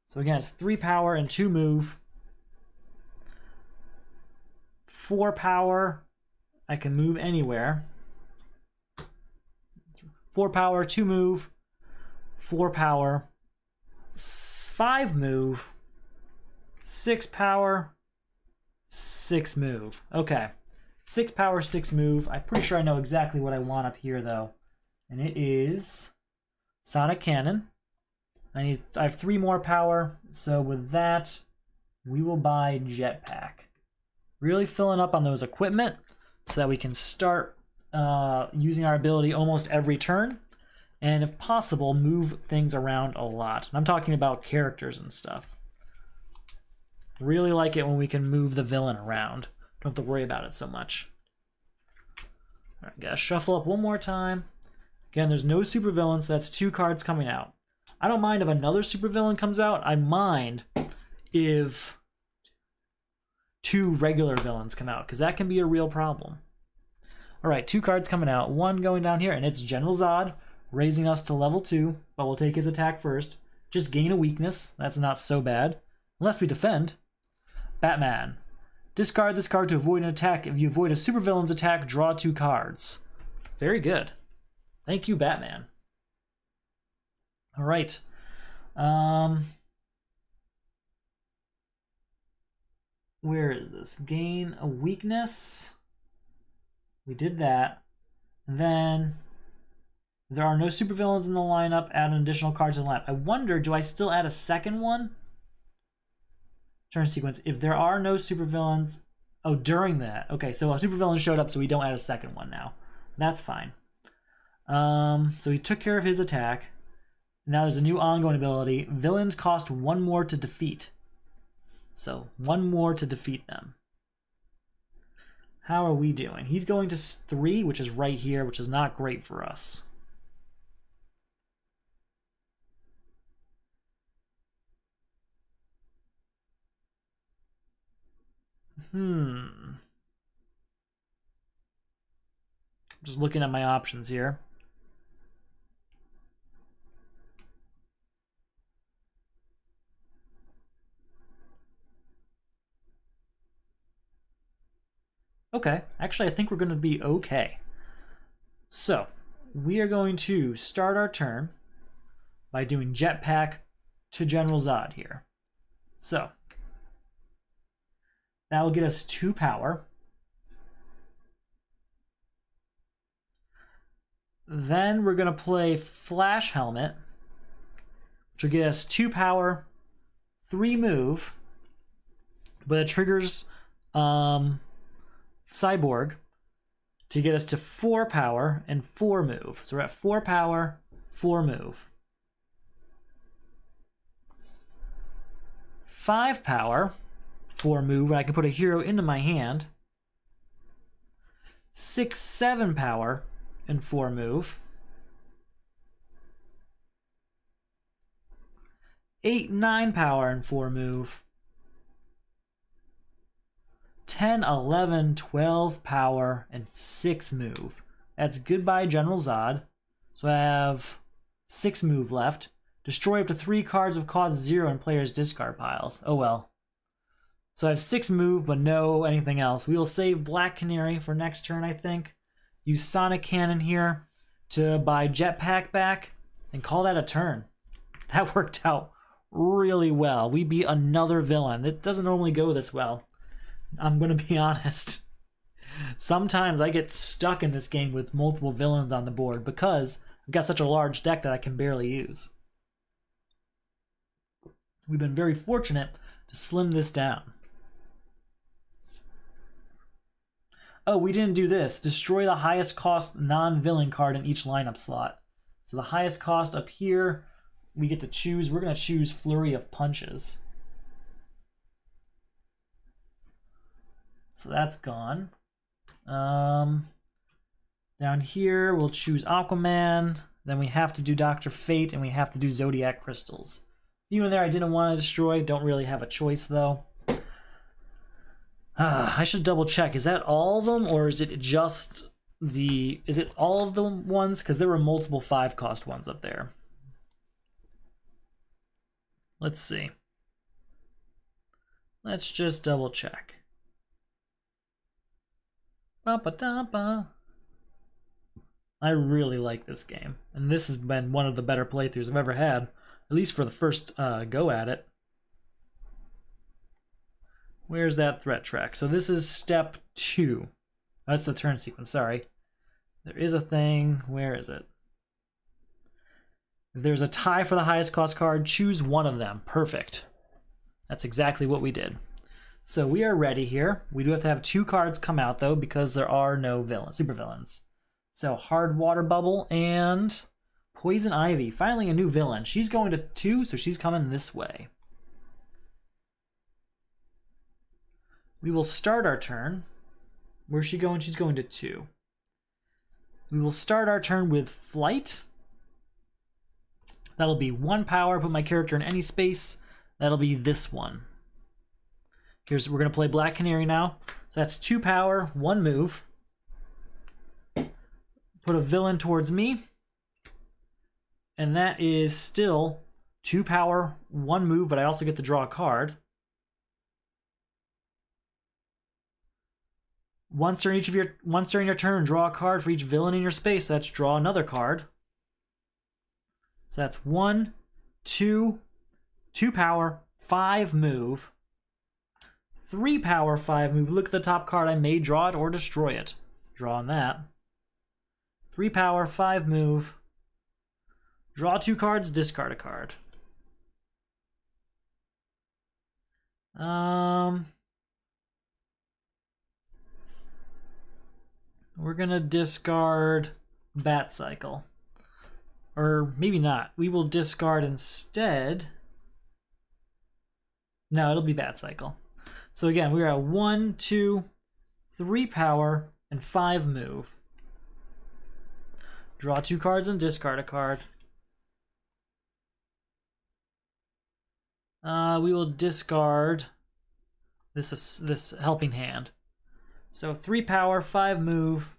So again, it's 3 power and 2 move. 4 power, I can move anywhere. 4 power, 2 move. 4 power, 5 move. 6 power, 6 move. Okay. 6 power, 6 move. I'm pretty sure I know exactly what I want up here, though. And it is Sonic Cannon. I have 3 more power, so with that, we will buy Jetpack. Really filling up on those equipment so that we can start using our ability almost every turn. And if possible, move things around a lot. And I'm talking about characters and stuff. Really like it when we can move the villain around. Don't have to worry about it so much. Alright, gotta shuffle up one more time. Again, there's no supervillain, so that's 2 cards coming out. I don't mind if another supervillain comes out. I mind if 2 regular villains come out, because that can be a real problem. Alright, 2 cards coming out. 1 going down here, and it's General Zod, raising us to level 2, but we'll take his attack first. Just gain a weakness. That's not so bad. Unless we defend. Batman. Discard this card to avoid an attack. If you avoid a supervillain's attack, draw 2 cards. Very good. Thank you, Batman. All right. Where is this? Gain a weakness. We did that. And then there are no supervillains in the lineup. Add an additional card to the lineup. I wonder, do I still add a second one? Turn sequence. If there are no supervillains... Oh, during that. Okay, so a supervillain showed up, so we don't add a second one now. That's fine. So he took care of his attack. Now there's a new ongoing ability. Villains cost 1 more to defeat. So 1 more to defeat them. How are we doing? He's going to 3, which is right here, which is not great for us. Just looking at my options here. Okay, actually I think we're going to be okay. So, we are going to start our turn by doing Jetpack to General Zod here. So, that will get us 2 power. Then we're going to play Flash Helmet, which will get us 2 power, 3 move, but it triggers Cyborg to get us to 4 power and 4 move. So we're at 4 power, 4 move. 5 power, 4 move, and I can put a hero into my hand. 6, 7 power, and 4 move. 8, 9 power, and 4 move. 10, 11, 12 power, and 6 move. That's goodbye General Zod. So I have 6 move left. Destroy up to 3 cards of cost 0 in players' discard piles. Oh well. So I have 6 move, but no anything else. We will save Black Canary for next turn, I think. Use Sonic Cannon here to buy Jetpack back and call that a turn. That worked out really well. We beat another villain. It doesn't normally go this well. I'm going to be honest. Sometimes I get stuck in this game with multiple villains on the board because I've got such a large deck that I can barely use. We've been very fortunate to slim this down. Oh, we didn't do this. Destroy the highest cost non-villain card in each lineup slot. So the highest cost up here, we get to choose. We're going to choose Flurry of Punches. So that's gone. Down here, we'll choose Aquaman. Then we have to do Dr. Fate, and we have to do Zodiac Crystals. Even there I didn't want to destroy. Don't really have a choice, though. I should double check. Is that all of them, or is it just the... Is it all of the ones? Because there were multiple 5-cost ones up there. Let's see. Let's just double check. Ba-ba-da-ba. I really like this game, and this has been one of the better playthroughs I've ever had, at least for the first go at it. Where's that threat track? So this is step 2. That's the turn sequence, sorry. There is a thing. Where is it? If there's a tie for the highest cost card, choose one of them. Perfect. That's exactly what we did. So we are ready here. We do have to have 2 cards come out, though, because there are no supervillains. So Hard Water Bubble and Poison Ivy. Finally a new villain. She's going to 2, so she's coming this way. We will start our turn. Where's she going? She's going to 2. We will start our turn with Flight. That'll be 1 power. Put my character in any space. That'll be this one. We're going to play Black Canary now. So that's 2 power, 1 move. Put a villain towards me. And that is still 2 power, 1 move, but I also get to draw a card. Once during your turn, draw a card for each villain in your space. That's draw another card. So that's 1, 2, 2 power, 5 move. 3 power, 5 move. Look at the top card. I may draw it or destroy it. Drawing that. 3 power, 5 move. Draw 2 cards, discard a card. We're gonna discard Bat Cycle. Or maybe not. We will discard instead. No, it'll be Bat Cycle. So again, we're at 1, 2, 3 power, and 5 move. Draw 2 cards and discard a card. We will discard this Helping Hand. So 3 power, 5 move.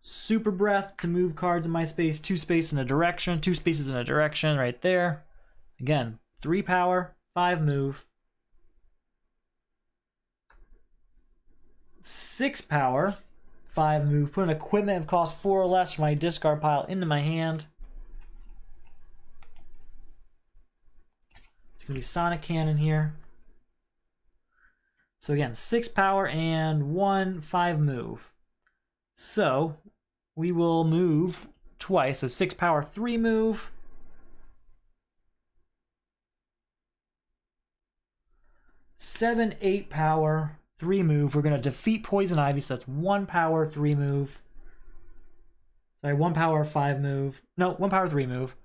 Super Breath to move cards in my space, 2 spaces in a direction, 2 spaces in a direction right there. Again, 3 power, 5 move. 6 power, 5 move. Put an equipment of cost 4 or less from my discard pile into my hand. It's going to be Sonic Cannon here. So again, 6 power and 1, 5 move. So we will move twice. So 6 power, 3 move. 7, 8 power, 3 move. We're going to defeat Poison Ivy, so that's 1 power, 3 move. Sorry, 1 power, 5 move. No, 1 power, 3 move.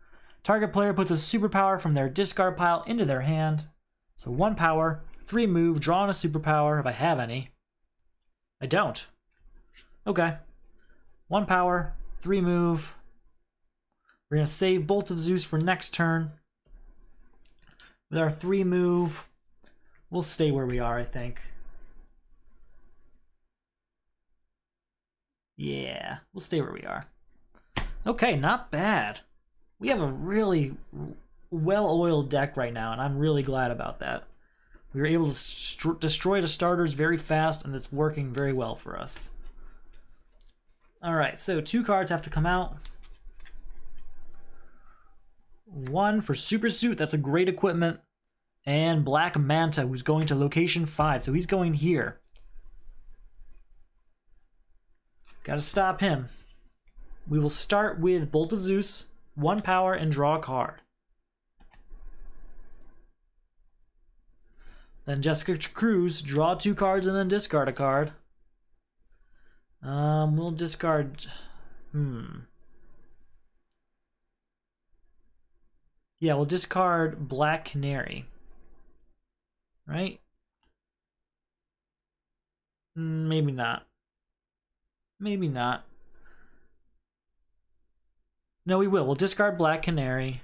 Target player puts a superpower from their discard pile into their hand. So 1 power, 3 move, draw on a superpower if I have any. I don't. Okay. 1 power, 3 move. We're going to save Bolt of Zeus for next turn. With our 3 move, we'll stay where we are, I think. Yeah, we'll stay where we are. Okay, not bad. We have a really well-oiled deck right now, and I'm really glad about that. We were able to destroy the starters very fast, and it's working very well for us. Alright, so 2 cards have to come out. 1 for Super Suit, that's a great equipment. And Black Manta, who's going to location 5, so he's going here. Gotta stop him. We will start with Bolt of Zeus, 1 power, and draw a card. Then Jessica Cruz, draw 2 cards and then discard a card. We'll discard... Yeah, we'll discard Black Canary. Right? Maybe not. Maybe not. No, we will. We'll discard Black Canary.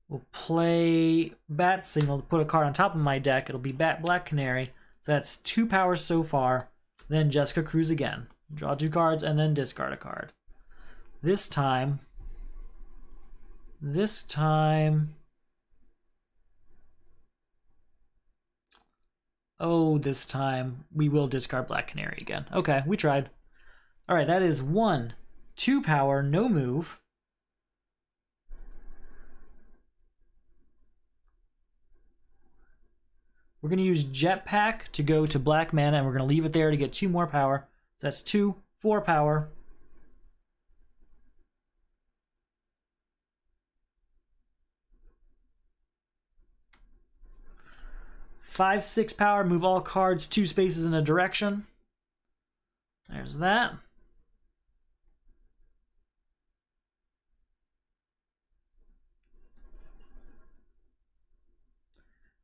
We'll play Bat Signal to put a card on top of my deck. It'll be Black Canary. So that's 2 powers so far. Then Jessica Cruz again. Draw 2 cards and then discard a card. This time... Oh, this time we will discard Black Canary again. Okay, we tried. Alright, that is 1, 2 power, no move. We're going to use Jetpack to go to black mana, and we're going to leave it there to get 2 more power. So that's 2, 4 power. Five, 6 power, move all cards 2 spaces in a direction. There's that.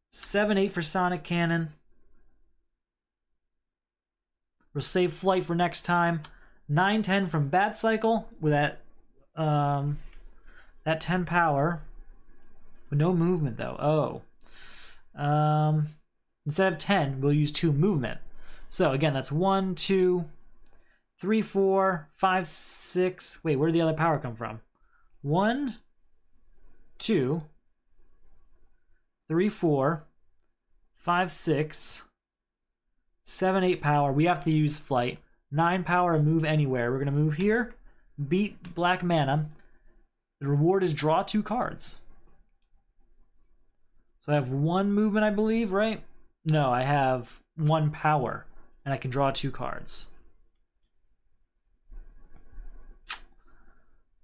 Seven, 8 for Sonic Cannon. We'll save Flight for next time. 9, 10 from Bat Cycle with that 10 power. With no movement though. Instead of 10, we'll use 2 movement. So again, that's 1, 2, 3, 4, 5, 6. Wait, where did the other power come from? 1, 2, 3, 4, 5, 6, 7, 8 power. We have to use Flight. 9 power and move anywhere. We're going to move here, beat black mana. The reward is draw 2 cards. So I have 1 movement, I believe, right? No, I have 1 power, and I can draw 2 cards.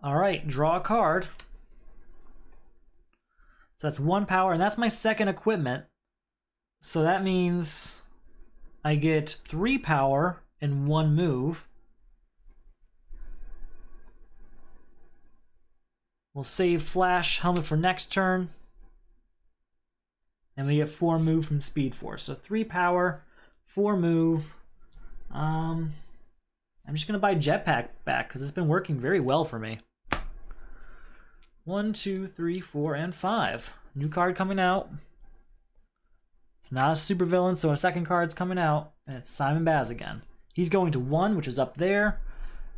All right, draw a card. So that's 1 power, and that's my second equipment. So that means I get 3 power and 1 move. We'll save Flash Helmet for next turn. And we get 4 move from Speed Force. So 3 power, 4 move. I'm just going to buy Jetpack back because it's been working very well for me. 1, 2, 3, 4, and 5. New card coming out. It's not a supervillain, so a second card's coming out. And it's Simon Baz again. He's going to 1, which is up there.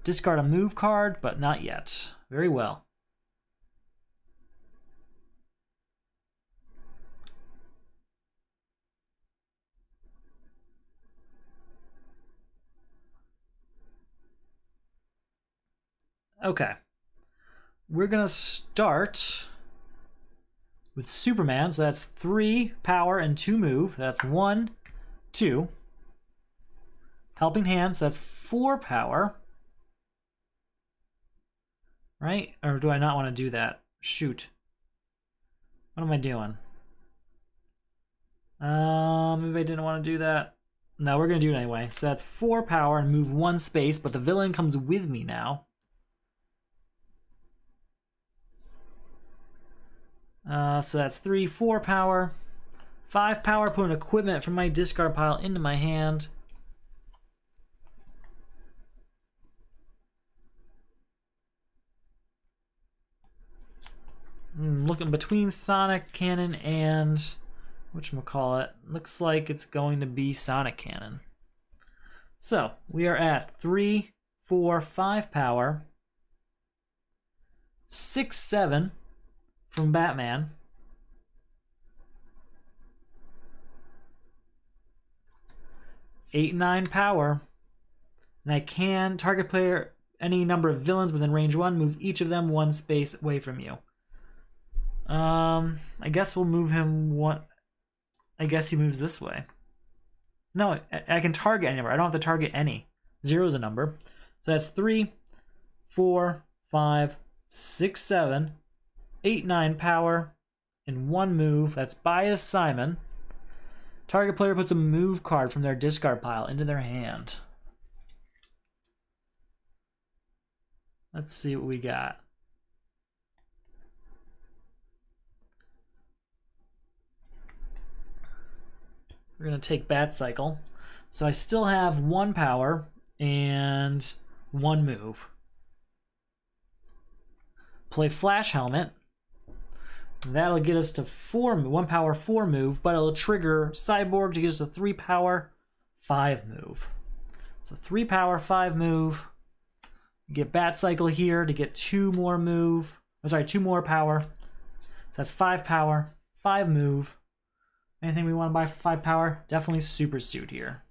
Discard a move card, but not yet. Very well. Okay. We're going to start with Superman. So that's 3 power and 2 move. That's 1, 2. Helping Hand. So that's 4 power. Right? Or do I not want to do that? Shoot. What am I doing? Maybe I didn't want to do that. No, we're going to do it anyway. So that's 4 power and move 1 space, but the villain comes with me now. So that's 3, 4 power, 5 power, put an equipment from my discard pile into my hand. Looking between Sonic Cannon and whatchamacallit, looks like it's going to be Sonic Cannon. So we are at 3, 4, 5 power, 6, 7 from Batman. 8, 9 power. And I can target player any number of villains within range 1, move each of them 1 space away from you. I guess we'll move him 1. I guess he moves this way. No, I can target any number. I don't have to target any. 0 is a number. So that's 3, 4, 5, 6, 7, 8, 9 power, and 1 move. That's Bias Simon. Target player puts a move card from their discard pile into their hand. Let's see what we got. We're going to take Bat Cycle. So I still have 1 power and 1 move. Play Flash Helmet. That'll get us to 1 power, 4 move, but it'll trigger Cyborg to get us to 3 power, 5 move. So 3 power, 5 move. Get Bat Cycle here to get 2 more move. I'm sorry, 2 more power. So that's 5 power, 5 move. Anything we want to buy for 5 power? Definitely Super Suit here.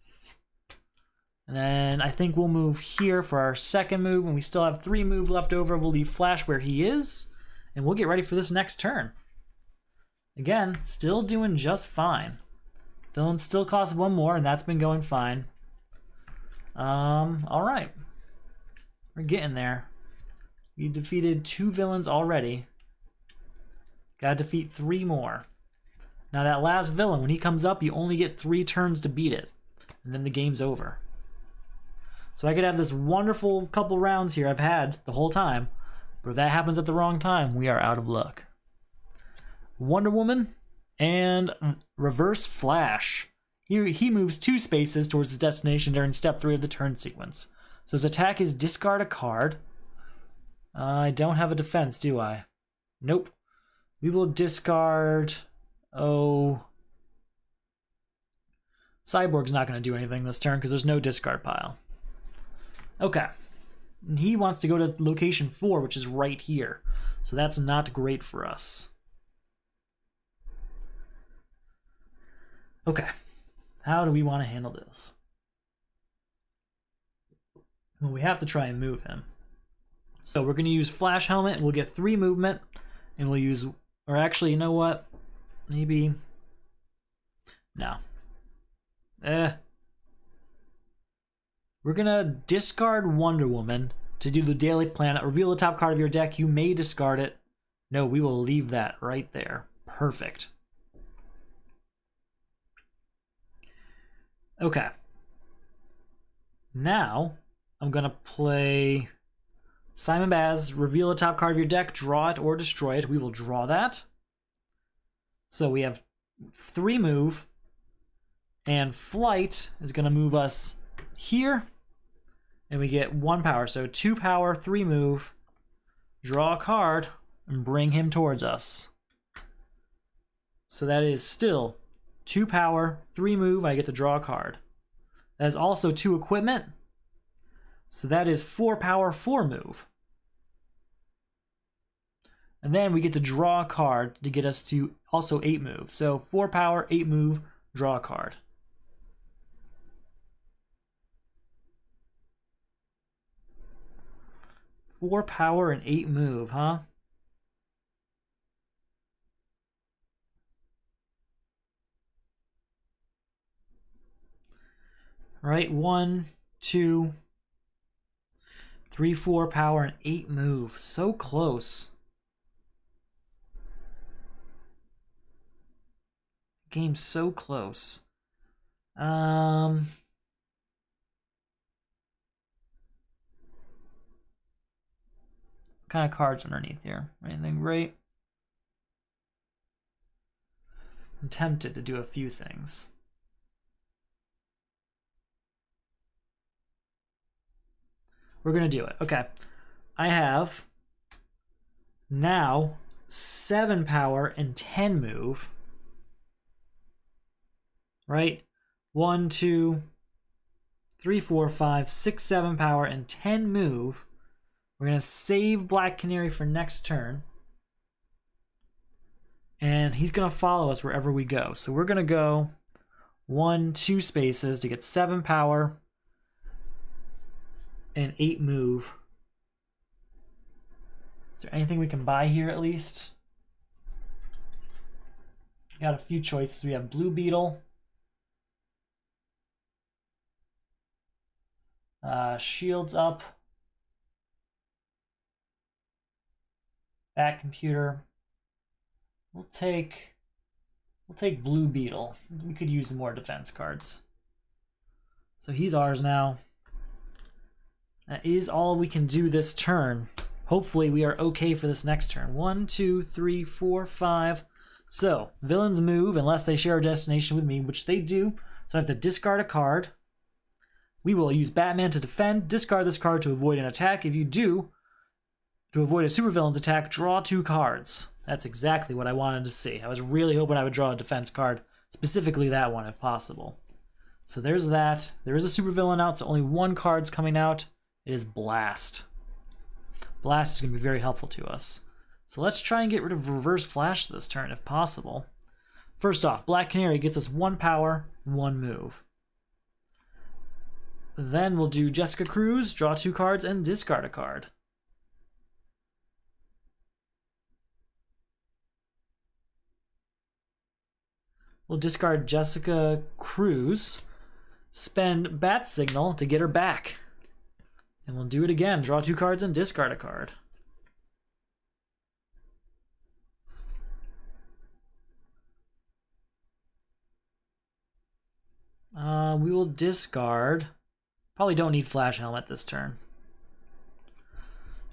And then I think we'll move here for our second move. When we still have 3 move left over, we'll leave Flash where he is. And we'll get ready for this next turn. Again, still doing just fine. Villain still costs one more, and that's been going fine. All right. We're getting there. You defeated 2 villains already. Gotta defeat 3 more. Now that last villain, when he comes up, you only get 3 turns to beat it. And then the game's over. So I could have this wonderful couple rounds here I've had the whole time. But if that happens at the wrong time, we are out of luck. Wonder Woman and Reverse Flash. He moves 2 spaces towards his destination during step 3 of the turn sequence. So his attack is discard a card. I don't have a defense, do I? Nope. We will discard... Oh... Cyborg's not going to do anything this turn because there's no discard pile. Okay. And he wants to go to location 4, which is right here. So that's not great for us. Okay. How do we want to handle this? Well, we have to try and move him. So we're going to use Flash Helmet. We'll get 3 movement. And we'll use... Or actually, you know what? Maybe... No. We're gonna discard Wonder Woman to do the Daily Planet. Reveal the top card of your deck. You may discard it. No, we will leave that right there. Perfect. Okay. Now, I'm gonna play Simon Baz. Reveal the top card of your deck. Draw it or destroy it. We will draw that. So we have 3 move. And Flight is going to move us here. And we get 1 power. So 2 power, 3 move. Draw a card and bring him towards us. So that is still 2 power, 3 move. I get to draw a card. That is also 2 equipment. So that is 4 power, 4 move. And then we get to draw a card to get us to also 8 move. So 4 power, 8 move, draw a card. Four power and 8 move, huh? Right, 1, 2, 3, 4 power and 8 move. So close. Game's so close. What kind of cards underneath here? Anything great? I'm tempted to do a few things. We're gonna do it. Okay. I have now 7 power and 10 move. Right? 1, 2, 3, 4, 5, 6, 7 power and 10 move. We're going to save Black Canary for next turn. And he's going to follow us wherever we go. So we're going to go 1, 2 spaces to get 7 power and 8 move. Is there anything we can buy here at least? Got a few choices. We have Blue Beetle. Shields up. Back computer. We'll take Blue Beetle. We could use some more defense cards. So he's ours now. That is all we can do this turn. Hopefully we are okay for this next turn. 1, 2, 3, 4, 5. So villains move unless they share a destination with me, which they do. So I have to discard a card. We will use Batman to defend. Discard this card to avoid an attack. If you do, to avoid a supervillain's attack, draw 2 cards. That's exactly what I wanted to see. I was really hoping I would draw a defense card, specifically that one if possible. So there's that. There is a supervillain out, so only 1 card's coming out. It is Blast. Blast is going to be very helpful to us. So let's try and get rid of Reverse Flash this turn if possible. First off, Black Canary gets us 1 power, 1 move. Then we'll do Jessica Cruz, draw 2 cards, and discard a card. We'll discard Jessica Cruz, spend Bat Signal to get her back. And we'll do it again. Draw 2 cards and discard a card. We will discard. Probably don't need Flash Helmet this turn.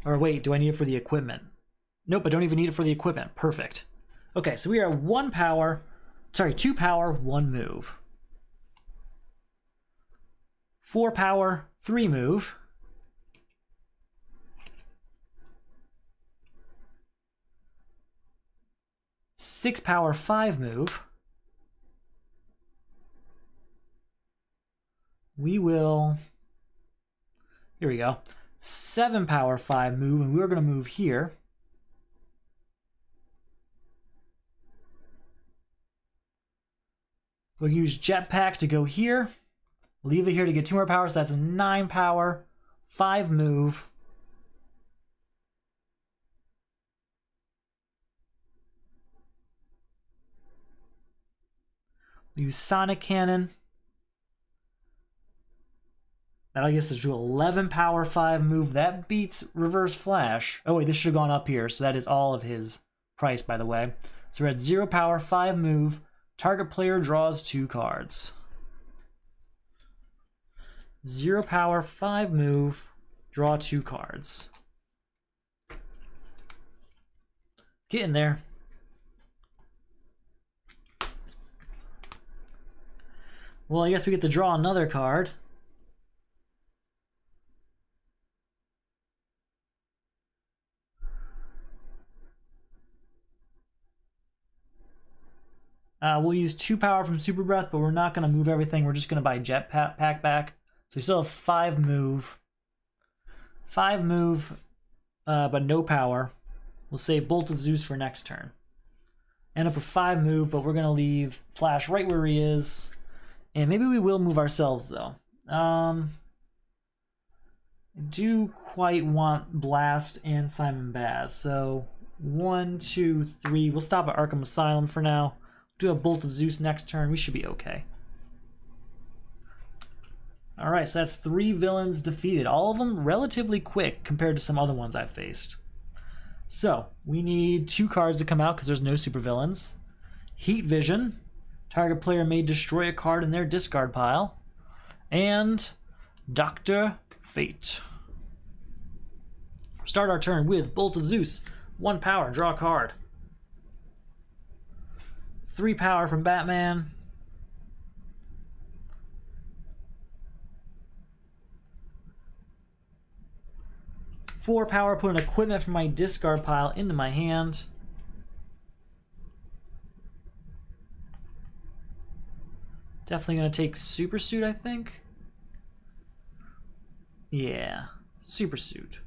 Or wait, do I need it for the equipment? Nope, I don't even need it for the equipment. Perfect. Okay, so we are 2 power, 1 move. 4 power, 3 move. 6 power, 5 move. We will, here we go, 7 power, 5 move, and we're going to move here. We'll use Jetpack to go here. Leave it here to get 2 more power, so that's 9 power, 5 move. We'll use Sonic Cannon. That'll get us to 11 power, 5 move. That beats Reverse Flash. Oh wait, this should have gone up here, so that is all of his price, by the way. So we're at 0 power, 5 move. Target player draws 2 cards. 0 power, 5 move. Draw 2 cards. Get in there. Well, I guess we get to draw another card. We'll use 2 power from Super Breath, but we're not going to move everything. We're just going to buy Jetpack back. So we still have 5 move. 5 move, but no power. We'll save Bolt of Zeus for next turn. End up with 5 move, but we're going to leave Flash right where he is. And maybe we will move ourselves, though. I do quite want Blast and Simon Baz. So 1, 2, 3. We'll stop at Arkham Asylum for now. Do a Bolt of Zeus next turn. We should be okay. Alright, so that's 3 villains defeated. All of them relatively quick compared to some other ones I've faced. So, we need 2 cards to come out because there's no supervillains. Heat Vision. Target player may destroy a card in their discard pile. And Dr. Fate. Start our turn with Bolt of Zeus. 1 power, draw a card. 3 power from Batman. 4 power, put an equipment from my discard pile into my hand. Definitely going to take Super Suit, I think. Yeah, Super Suit.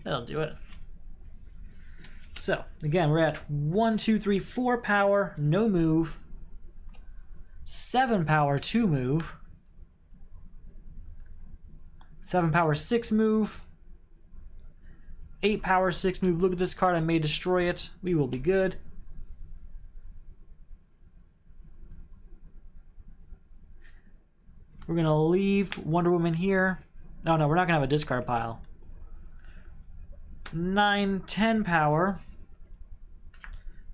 That'll do it. So, again, we're at 1, 2, 3, 4 power, no move. 7 power, 2 move. 7 power, 6 move. 8 power, 6 move. Look at this card, I may destroy it. We will be good. We're going to leave Wonder Woman here. Oh no, we're not going to have a discard pile. 9, 10 power.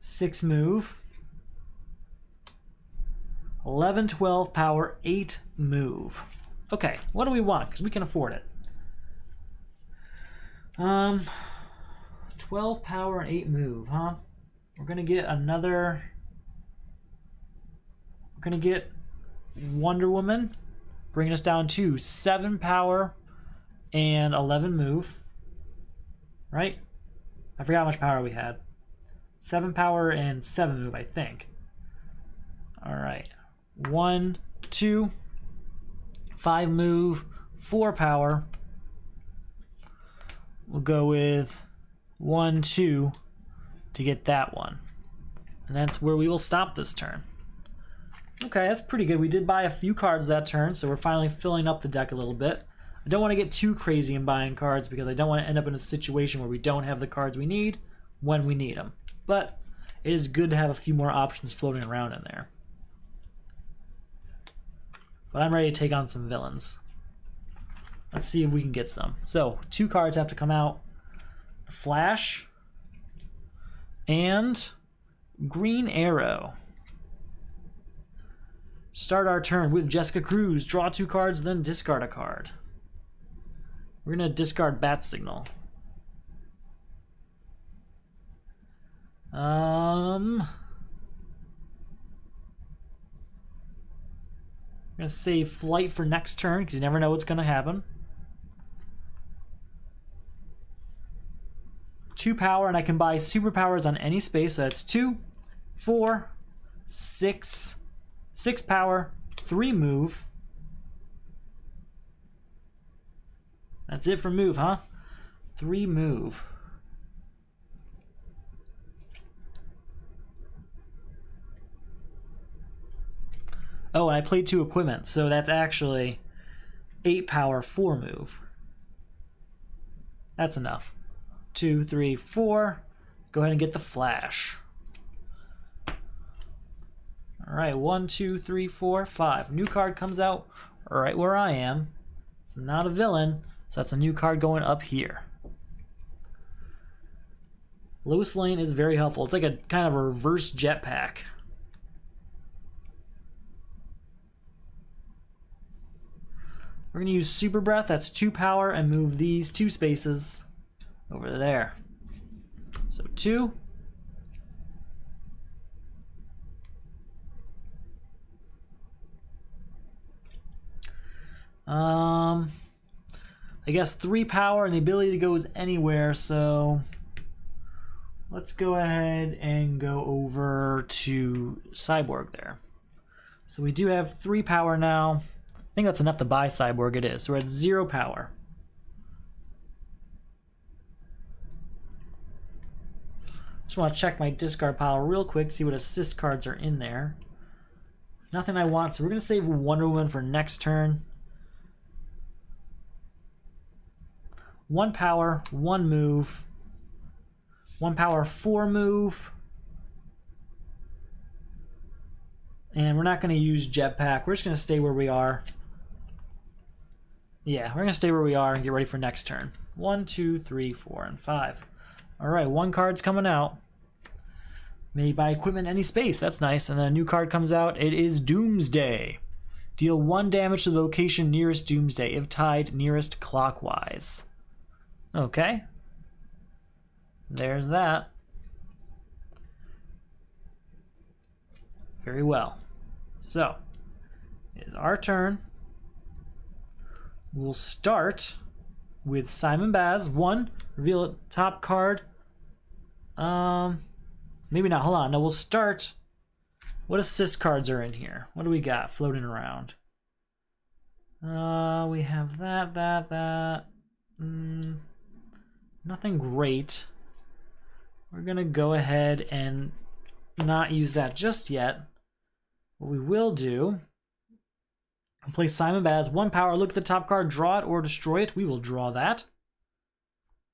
6 move. 11, 12 power, 8 move. Okay, what do we want? Because we can afford it. 12 power and 8 move, huh? We're gonna get another. We're gonna get Wonder Woman, bringing us down to 7 power and 11 move. Right? I forgot how much power we had. 7 power and 7 move, I think. Alright. 1, 2, 5 move, 4 power. We'll go with 1, 2 to get that one. And that's where we will stop this turn. Okay, that's pretty good. We did buy a few cards that turn, so we're finally filling up the deck a little bit. I don't want to get too crazy in buying cards because I don't want to end up in a situation where we don't have the cards we need. when we need them. But it is good to have a few more options floating around in there. But I'm ready to take on some villains. Let's see if we can get some. So, 2 cards have to come out. Flash and Green Arrow. Start our turn with Jessica Cruz. Draw 2 cards, then discard a card. We're going to discard Bat Signal. I'm going to save Flight for next turn because you never know what's going to happen. 2 power, and I can buy superpowers on any space. So that's 2, 4, 6, 6 power, 3 move. That's it for move, huh? 3 move. Oh, and I played 2 equipment, so that's actually 8 power, 4 move. That's enough. 2, 3, 4. Go ahead and get the flash. All right, 1, 2, 3, 4, 5. New card comes out right where I am. It's not a villain, so that's a new card going up here. Lois Lane is very helpful. It's like a kind of a reverse jetpack. We're going to use Super Breath. That's 2 power and move these 2 spaces over there. So 2. I guess 3 power and the ability to go is anywhere, so let's go ahead and go over to Cyborg there. So we do have 3 power now. I think that's enough to buy Cyborg. It is. So we're at 0 power. Just want to check my discard pile real quick, see what assist cards are in there. Nothing I want, so we're going to save Wonder Woman for next turn. 1 power, 1 move. 1 power, 4 move. And we're not going to use Jetpack. We're just going to stay where we are. Yeah, we're going to stay where we are and get ready for next turn. 1, 2, 3, 4, and 5. Alright, 1 card's coming out. May buy equipment any space. That's nice. And then a new card comes out. It is Doomsday. Deal 1 damage to the location nearest Doomsday, if tied nearest clockwise. Okay. There's that. Very well. So, it is our turn. We'll start with Simon Baz. 1, reveal a top card. Maybe not. Hold on. No, we'll start. What assist cards are in here? What do we got floating around? We have that. Nothing great. We're gonna go ahead and not use that just yet. What we will do, we'll play Simon Baz. 1 power, look at the top card, draw it or destroy it. We will draw that.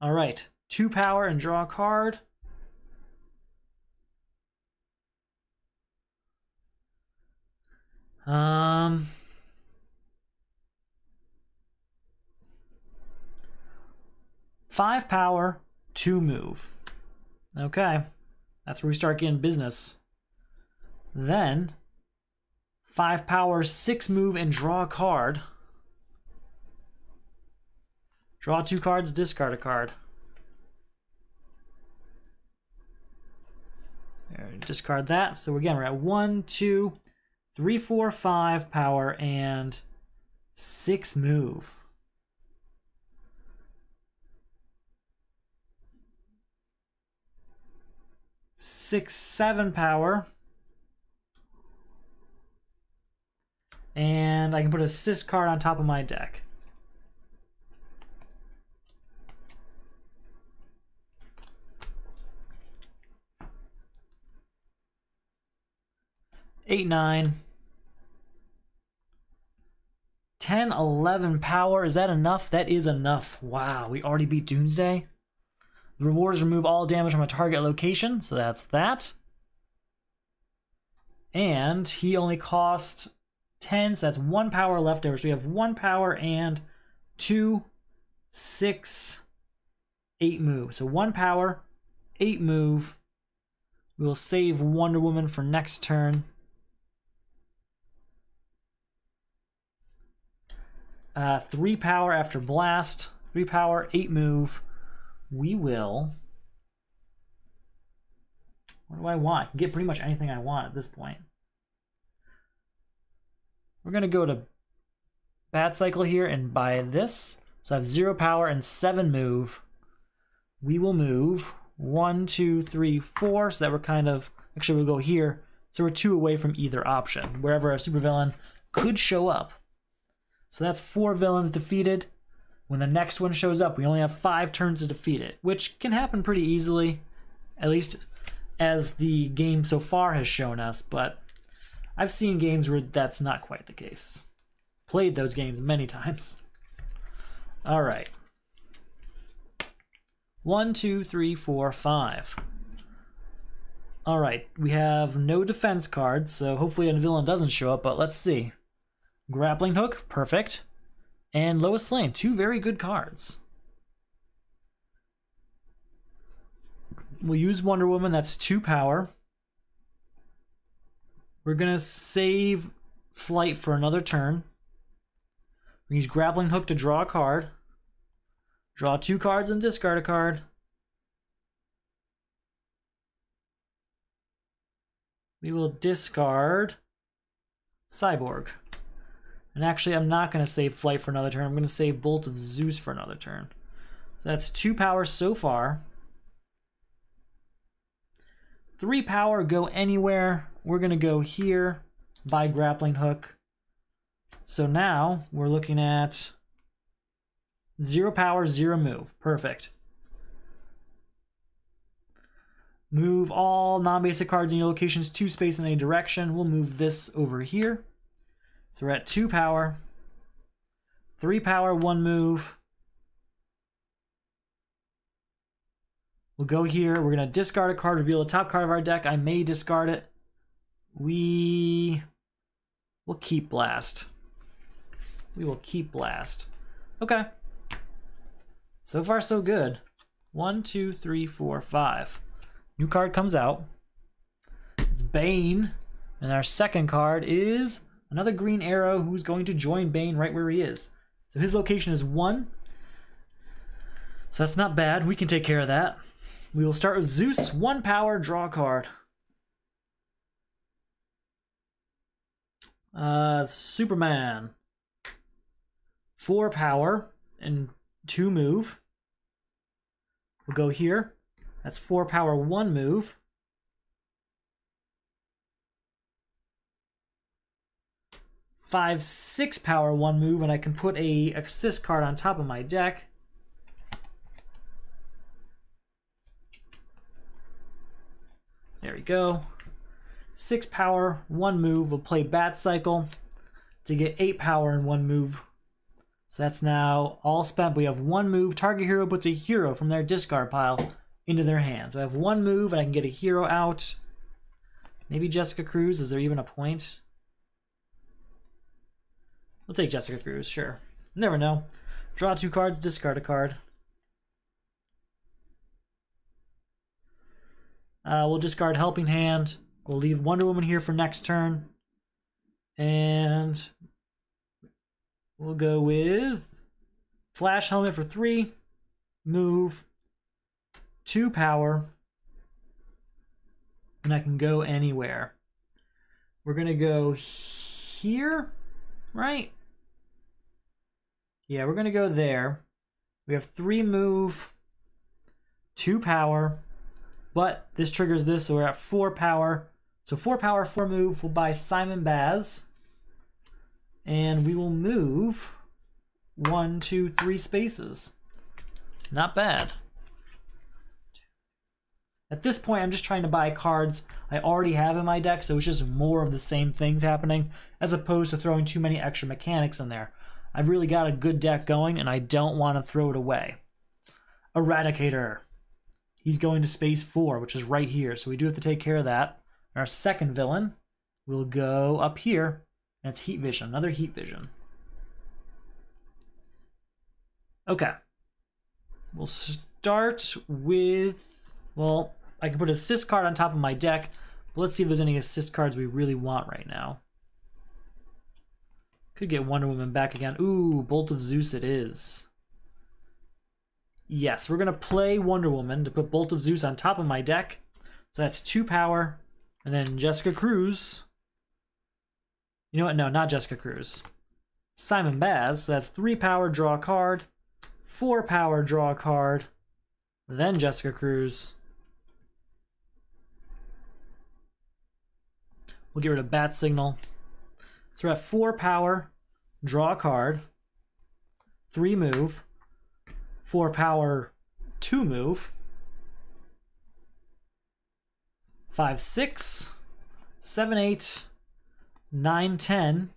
Alright, 2 power and draw a card. Five power, 2 move. Okay, that's where we start getting business. Then 5 power, 6 move, and draw a card. Draw 2 cards, discard a card. There, discard that. So again, we're at 1, 2, 3, 4, 5 power, and 6 move. Six, 7 power. And I can put a assist card on top of my deck. Eight, 9. 10, 11 power. Is that enough? That is enough. Wow, we already beat Doomsday. The rewards remove all damage from a target location, so that's that. And he only cost 10, so that's 1 power left over. So we have 1 power and 2, 6, 8 move. So 1 power, 8 move. We will save Wonder Woman for next turn. 3 power after blast. 3 power, 8 move. We will... What do I want? I can get pretty much anything I want at this point. We're going to go to Bat Cycle here and buy this. So I have 0 power and 7 move. We will move 1, 2, 3, 4. So that we're kind of... Actually, we'll go here. So we're 2 away from either option, wherever a supervillain could show up. So that's 4 villains defeated. When the next one shows up, we only have 5 turns to defeat it, which can happen pretty easily, at least as the game so far has shown us, but I've seen games where that's not quite the case. Played those games many times. All right. 1, 2, 3, 4, 5. All right, we have no defense cards, so hopefully a villain doesn't show up, but let's see. Grappling Hook, perfect. And Lois Lane, 2 very good cards. We'll use Wonder Woman, that's 2 power. We're gonna save Flight for another turn. We use Grappling Hook to draw a card. Draw 2 cards and discard a card. We will discard Cyborg. And actually, I'm not going to save Flight for another turn. I'm going to save Bolt of Zeus for another turn. So that's 2 power so far. 3 power, go anywhere. We're going to go here, buy Grappling Hook. So now we're looking at 0 power, 0 move. Perfect. Move all non-basic cards in your locations 2 space in any direction. We'll move this over here. So we're at 2 power, 3 power, 1 move. We'll go here. We're going to discard a card, reveal the top card of our deck. I may discard it. We will keep Blast. We will keep Blast. Okay. So far, so good. 1, 2, 3, 4, 5. New card comes out. It's Bane. And our second card is another Green Arrow who's going to join Bane right where he is. So his location is 1. So that's not bad. We can take care of that. We will start with Zeus. 1 power, draw a card. Superman. 4 power and 2 move. We'll go here. That's 4 power, 1 move. Five, 6 power, 1 move, and I can put a assist card on top of my deck. There we go. 6 power, 1 move. We'll play Bat Cycle to get 8 power and 1 move. So that's now all spent. We have 1 move. Target hero puts a hero from their discard pile into their hand. So I have 1 move and I can get a hero out. Maybe Jessica Cruz. Is there even a point? We'll take Jessica Cruz, sure. Never know. Draw 2 cards, discard a card. We'll discard Helping Hand. We'll leave Wonder Woman here for next turn. And we'll go with Flash Helmet for 3. Move. 2 power. And I can go anywhere. We're going to go here, right? Yeah, we're going to go there. We have 3 move, 2 power. But this triggers this, so we're at 4 power. So 4 power, 4 move. We'll buy Simon Baz. And we will move 1, 2, 3 spaces. Not bad. At this point, I'm just trying to buy cards I already have in my deck, so it's just more of the same things happening, as opposed to throwing too many extra mechanics in there. I've really got a good deck going, and I don't want to throw it away. Eradicator. He's going to space 4, which is right here, so we do have to take care of that. Our second villain will go up here That's heat vision, another heat vision. Okay. We'll start with, well, I can put an assist card on top of my deck, but let's see if there's any assist cards we really want right now. Could get Wonder Woman back again. Ooh, Bolt of Zeus it is. Yes, we're going to play Wonder Woman to put Bolt of Zeus on top of my deck. So that's 2 power. And then Jessica Cruz. You know what? No, not Jessica Cruz. Simon Baz. So that's 3 power, draw a card. 4 power, draw a card. Then Jessica Cruz. We'll get rid of Bat Signal. So we're at 4 power, draw a card. 3 move. 4 power, 2 move. 5, 6, 7, 8, 9, 10.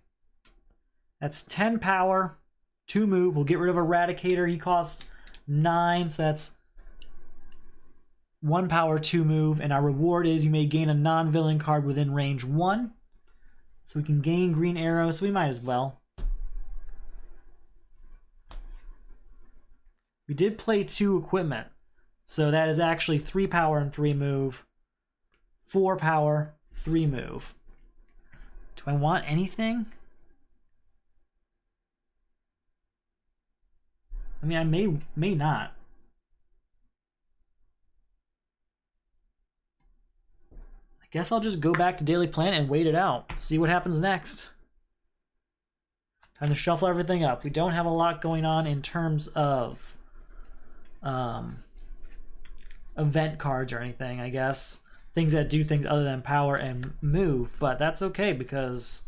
That's 10 power, 2 move. We'll get rid of Eradicator. He costs 9, so that's 1 power, 2 move. And our reward is you may gain a non-villain card within range 1. So we can gain Green Arrow, so we might as well. We did play 2 equipment, so that is actually 3 power and 3 move. 4 power, 3 move. Do I want anything? I mean, I may not. I guess I'll just go back to Daily Planet and wait it out. See what happens next. Time to shuffle everything up. We don't have a lot going on in terms of event cards or anything, I guess. Things that do things other than power and move, but that's okay because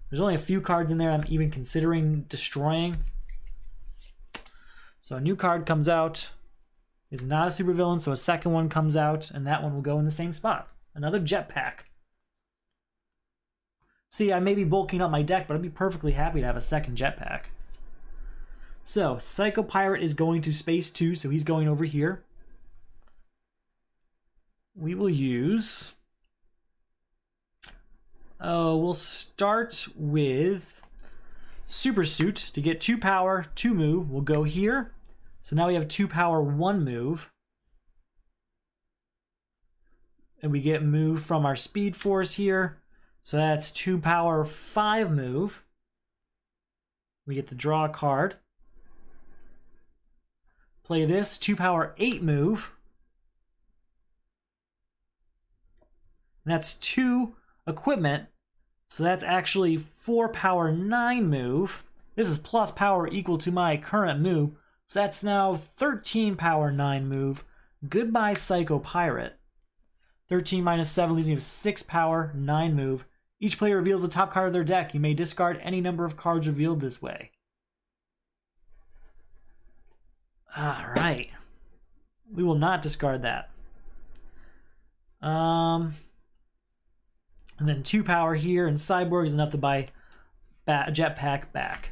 there's only a few cards in there I'm even considering destroying. So a new card comes out. It's not a supervillain, so a second one comes out, and that one will go in the same spot. Another Jetpack. See, I may be bulking up my deck, but I'd be perfectly happy to have a second Jetpack. So, Psycho Pirate is going to Space 2, so he's going over here. We will use... we'll start with Super Suit to get 2 power, 2 move. We'll go here. So now we have 2 power, 1 move. And we get move from our Speed Force here. So that's 2 power, 5 move. We get to draw a card. Play this, 2 power, 8 move. And that's 2 equipment. So that's actually 4 power, 9 move. This is plus power equal to my current move. So that's now 13 power, 9 move. Goodbye, Psycho Pirate. 13 minus 7 leaves me with 6 power, 9 move. Each player reveals the top card of their deck. You may discard any number of cards revealed this way. Alright. We will not discard that. And then 2 power here, and Cyborg is enough to buy Jetpack back.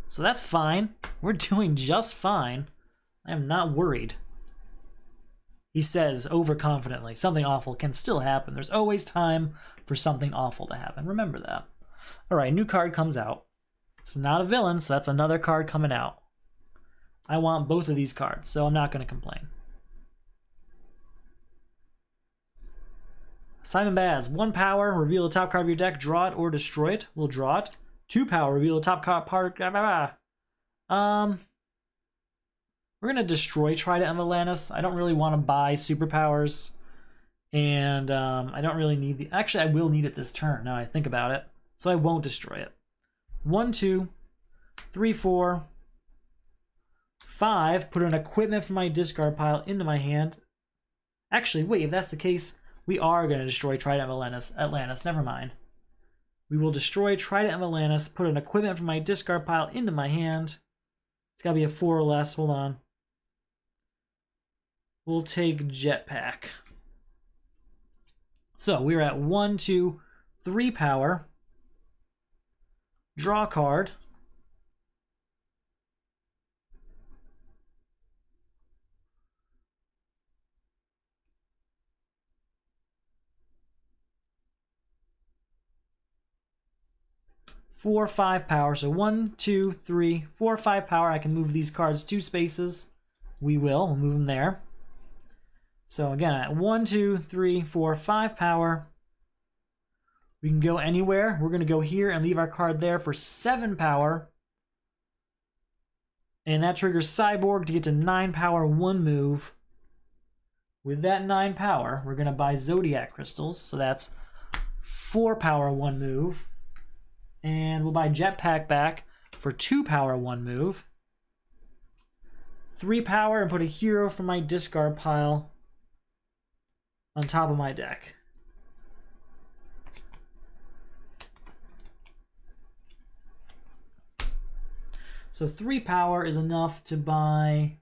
So that's fine. We're doing just fine. I am not worried. He says overconfidently, something awful can still happen. There's always time for something awful to happen. Remember that. Alright, new card comes out. It's not a villain, so that's another card coming out. I want both of these cards, so I'm not going to complain. Simon Baz, 1 power, reveal the top card of your deck, draw it or destroy it. We'll draw it. 2 power, reveal the top card. We're going to destroy Trident of Atlantis. I don't really want to buy superpowers. And I don't really need the... Actually, I will need it this turn, now I think about it. So I won't destroy it. 1, 2, 3, 4, 5. Put an equipment from my discard pile into my hand. Actually, wait, if that's the case, we are going to destroy Trident of Atlantis. Never mind. We will destroy Trident of Atlantis, put an equipment from my discard pile into my hand. It's got to be a 4 or less. Hold on. We'll take Jetpack. So we're at 1, 2, 3 power. Draw a card. 4, 5 power. So 1, 2, 3, 4, 5 power. I can move these cards 2 spaces. We will. We'll move them there. So again, at 1, 2, 3, 4, 5 power. We can go anywhere. We're going to go here and leave our card there for 7 power. And that triggers Cyborg to get to 9 power, 1 move. With that 9 power, we're going to buy Zodiac Crystals. So that's 4 power, 1 move. And we'll buy Jetpack back for 2 power, 1 move. 3 power and put a hero from my discard pile on top of my deck. So 3 power is enough to buy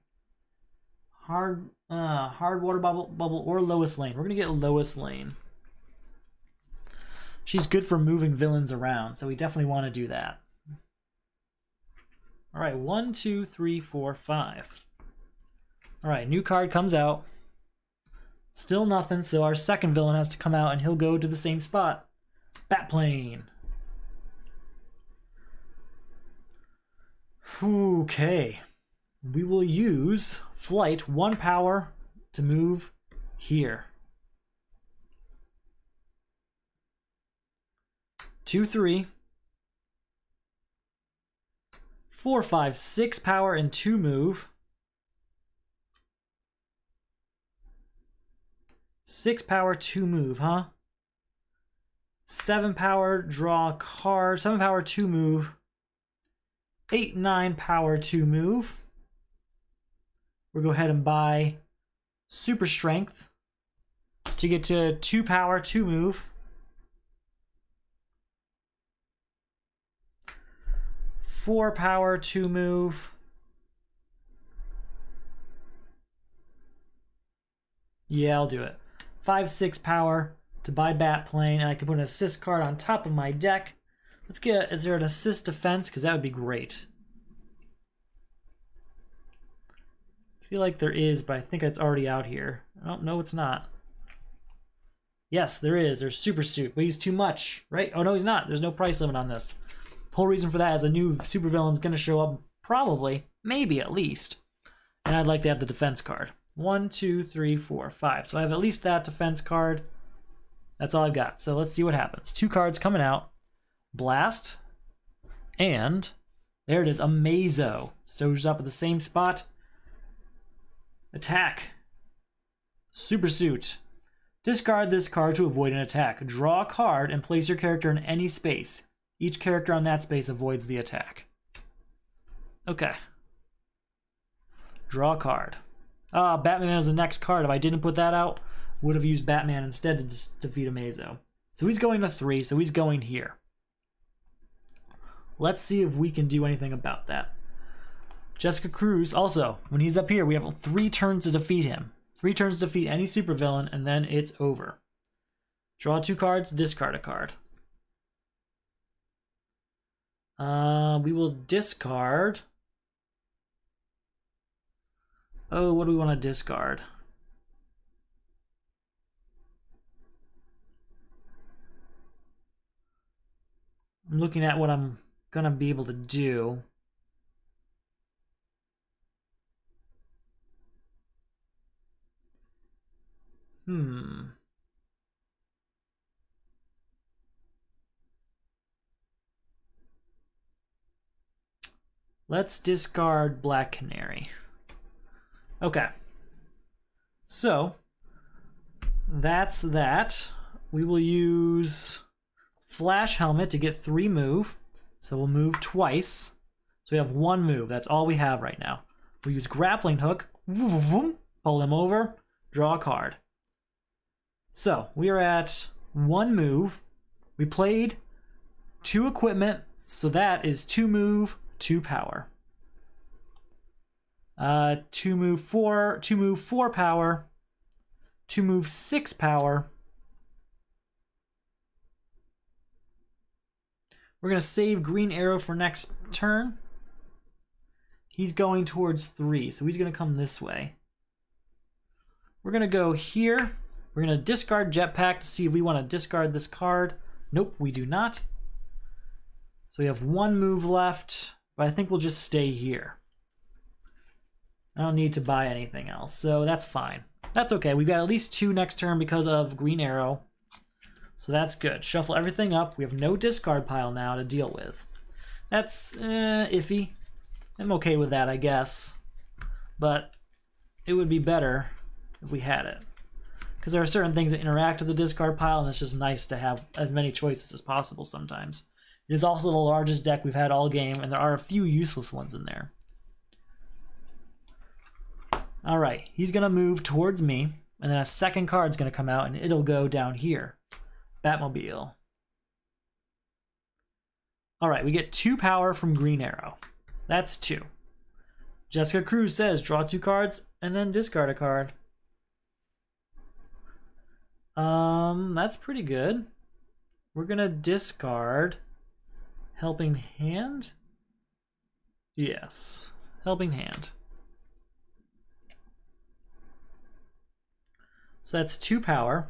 hard water bubble or Lois Lane. We're gonna get Lois Lane. She's good for moving villains around, so we definitely want to do that. All right, 1, 2, 3, 4, 5. All right, new card comes out. Still nothing, so our second villain has to come out, and he'll go to the same spot. Batplane. Okay, we will use Flight 1 power to move here. 2, 3, 4, 5, 6 power and 2 move. 6 power, 2 move, huh? 7 power, draw a card. 7 power, 2 move. 8, 9 power, 2 move. We'll go ahead and buy Super Strength to get to 2 power, 2 move. 4 power, 2 move. Yeah, I'll do it. 5, 6 power to buy Batplane, and I can put an assist card on top of my deck. Let's get, is there an assist defense? Because that would be great. I feel like there is, but I think it's already out here. Oh, no, it's not. Yes, there is. There's Super Suit, but he's too much, right? Oh, no, he's not. There's no price limit on this. The whole reason for that is a new supervillain's going to show up, probably, maybe at least. And I'd like to have the defense card. 1, 2, 3, 4, 5. So I have at least that defense card. That's all I've got. So let's see what happens. 2 cards coming out. Blast. And there it is, Amazo. Shows up at the same spot. Attack. Super Suit. Discard this card to avoid an attack. Draw a card and place your character in any space. Each character on that space avoids the attack. Okay. Draw a card. Ah, Batman is the next card. If I didn't put that out, would have used Batman instead to defeat Amazo. So he's going to 3, so he's going here. Let's see if we can do anything about that. Jessica Cruz, also, when he's up here, we have 3 turns to defeat him. 3 turns to defeat any supervillain, and then it's over. Draw 2 cards, discard a card. We will discard. Oh, what do we want to discard? I'm looking at what I'm gonna be able to do. Let's discard Black Canary. Okay. So, that's that. We will use Flash Helmet to get 3 move. So we'll move twice. So we have 1 move. That's all we have right now. We'll use Grappling Hook. Pull him over. Draw a card. So we are at 1 move. We played 2 equipment. So that is 2 move, 2 power. 2 move 4, 2 move 4 power. 2 move 6 power. We're going to save Green Arrow for next turn. He's going towards 3, so he's going to come this way. We're going to go here. We're going to discard Jetpack to see if we want to discard this card. Nope, we do not. So we have one move left, but I think we'll just stay here. I don't need to buy anything else, so that's fine. That's okay. We've got at least 2 next turn because of green arrow. So that's good. Shuffle everything up. We have no discard pile now to deal with. That's iffy. I'm okay with that, I guess. But it would be better if we had it. Because there are certain things that interact with the discard pile, and it's just nice to have as many choices as possible sometimes. It is also the largest deck we've had all game, and there are a few useless ones in there. Alright, he's going to move towards me, and then a second card's going to come out, and it'll go down here. Batmobile. Alright, we get 2 power from Green Arrow. That's 2. Jessica Cruz says, draw 2 cards, and then discard a card. That's pretty good. We're going to discard Helping Hand? Yes, Helping Hand. So that's 2 power.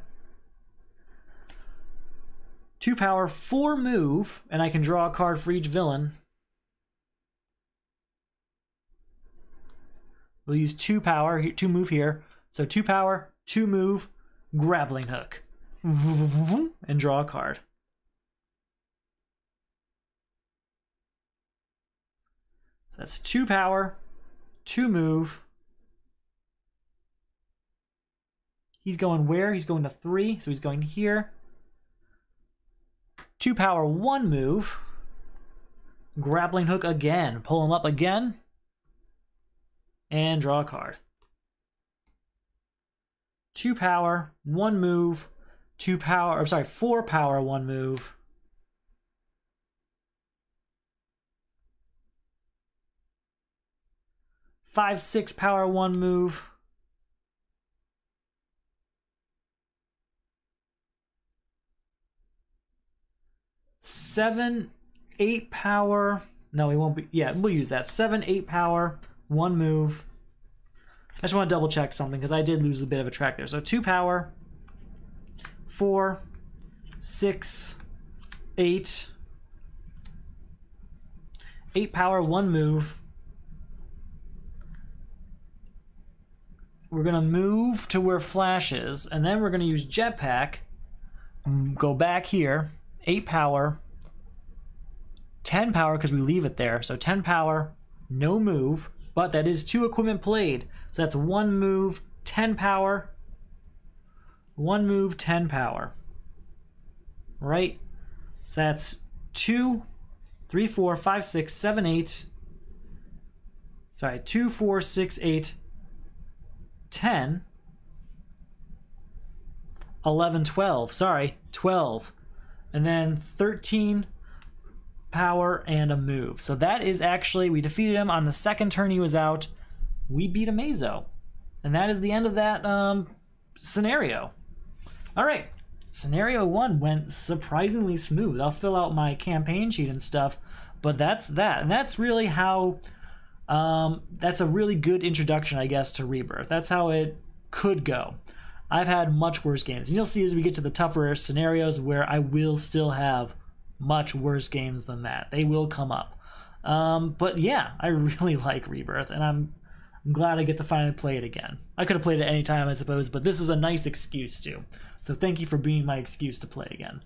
2 power, 4 move, and I can draw a card for each villain. We'll use 2 power, 2 move here. So 2 power, 2 move, grappling hook. And draw a card. So that's 2 power, 2 move. He's going where? He's going to 3, so he's going here. 2 power, 1 move. Grappling hook again. Pull him up again. And draw a card. 2 power, 1 move. 2 power, or sorry, 4 power, 1 move. Five, 6 power, 1 move. 7, 8 power. No, we won't be. Yeah, we'll use that. 7, 8 power, 1 move. I just want to double check something because I did lose a bit of a track there. So 2 power, 4, 6, 8. 8 power, 1 move. We're going to move to where Flash is, and then we're going to use Jetpack. Go back here. 8 power, 10 power because we leave it there. So 10 power, no move, but that is 2 equipment played. So that's 1 move, 10 power, 1 move, 10 power. Right? So that's 2, 3, 4, 5, 6, 7, 8. Sorry, 2, 4, 6, 8, 10, 11, 12. Sorry, 12. And then 13 power and a move. So that is actually, we defeated him on the second turn he was out. We beat a Mazo. And that is the end of that scenario. All right, scenario 1 went surprisingly smooth. I'll fill out my campaign sheet and stuff, but that's that. And that's really how, that's a really good introduction, I guess, to Rebirth. That's how it could go. I've had much worse games. And you'll see as we get to the tougher scenarios where I will still have much worse games than that. They will come up. But yeah, I really like Rebirth, and I'm glad I get to finally play it again. I could have played it any time, I suppose, but this is a nice excuse to. So thank you for being my excuse to play again.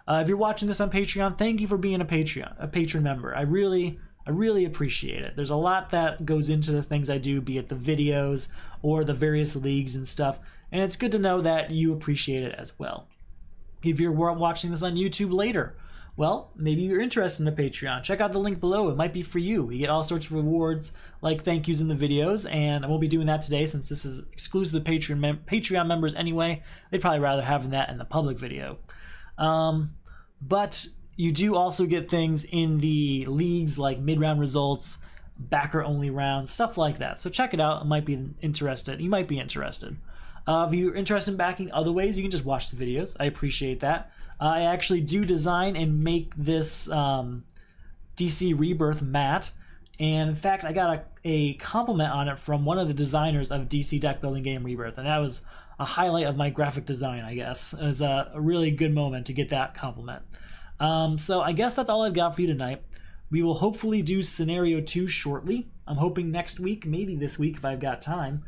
If you're watching this on Patreon, thank you for being a patron member. I really appreciate it. There's a lot that goes into the things I do, be it the videos or the various leagues and stuff. And it's good to know that you appreciate it as well. If you're watching this on YouTube later, well, maybe you're interested in the Patreon. Check out the link below. It might be for you. You get all sorts of rewards like thank yous in the videos, and I won't be doing that today since this is exclusive to Patreon members anyway. They'd probably rather have that in the public video. But you do also get things in the leagues like mid-round results, backer-only rounds, stuff like that. So check it out. It might be interested. You might be interested. If you're interested in backing other ways, you can just watch the videos. I appreciate that. I actually do design and make this DC Rebirth mat. And in fact, I got a compliment on it from one of the designers of DC deck building game Rebirth. And that was a highlight of my graphic design, I guess. It was a really good moment to get that compliment. So I guess that's all I've got for you tonight. We will hopefully do scenario 2 shortly. I'm hoping next week, maybe this week if I've got time.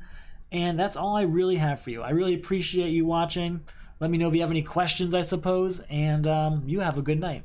And that's all I really have for you. I really appreciate you watching. Let me know if you have any questions, I suppose, and you have a good night.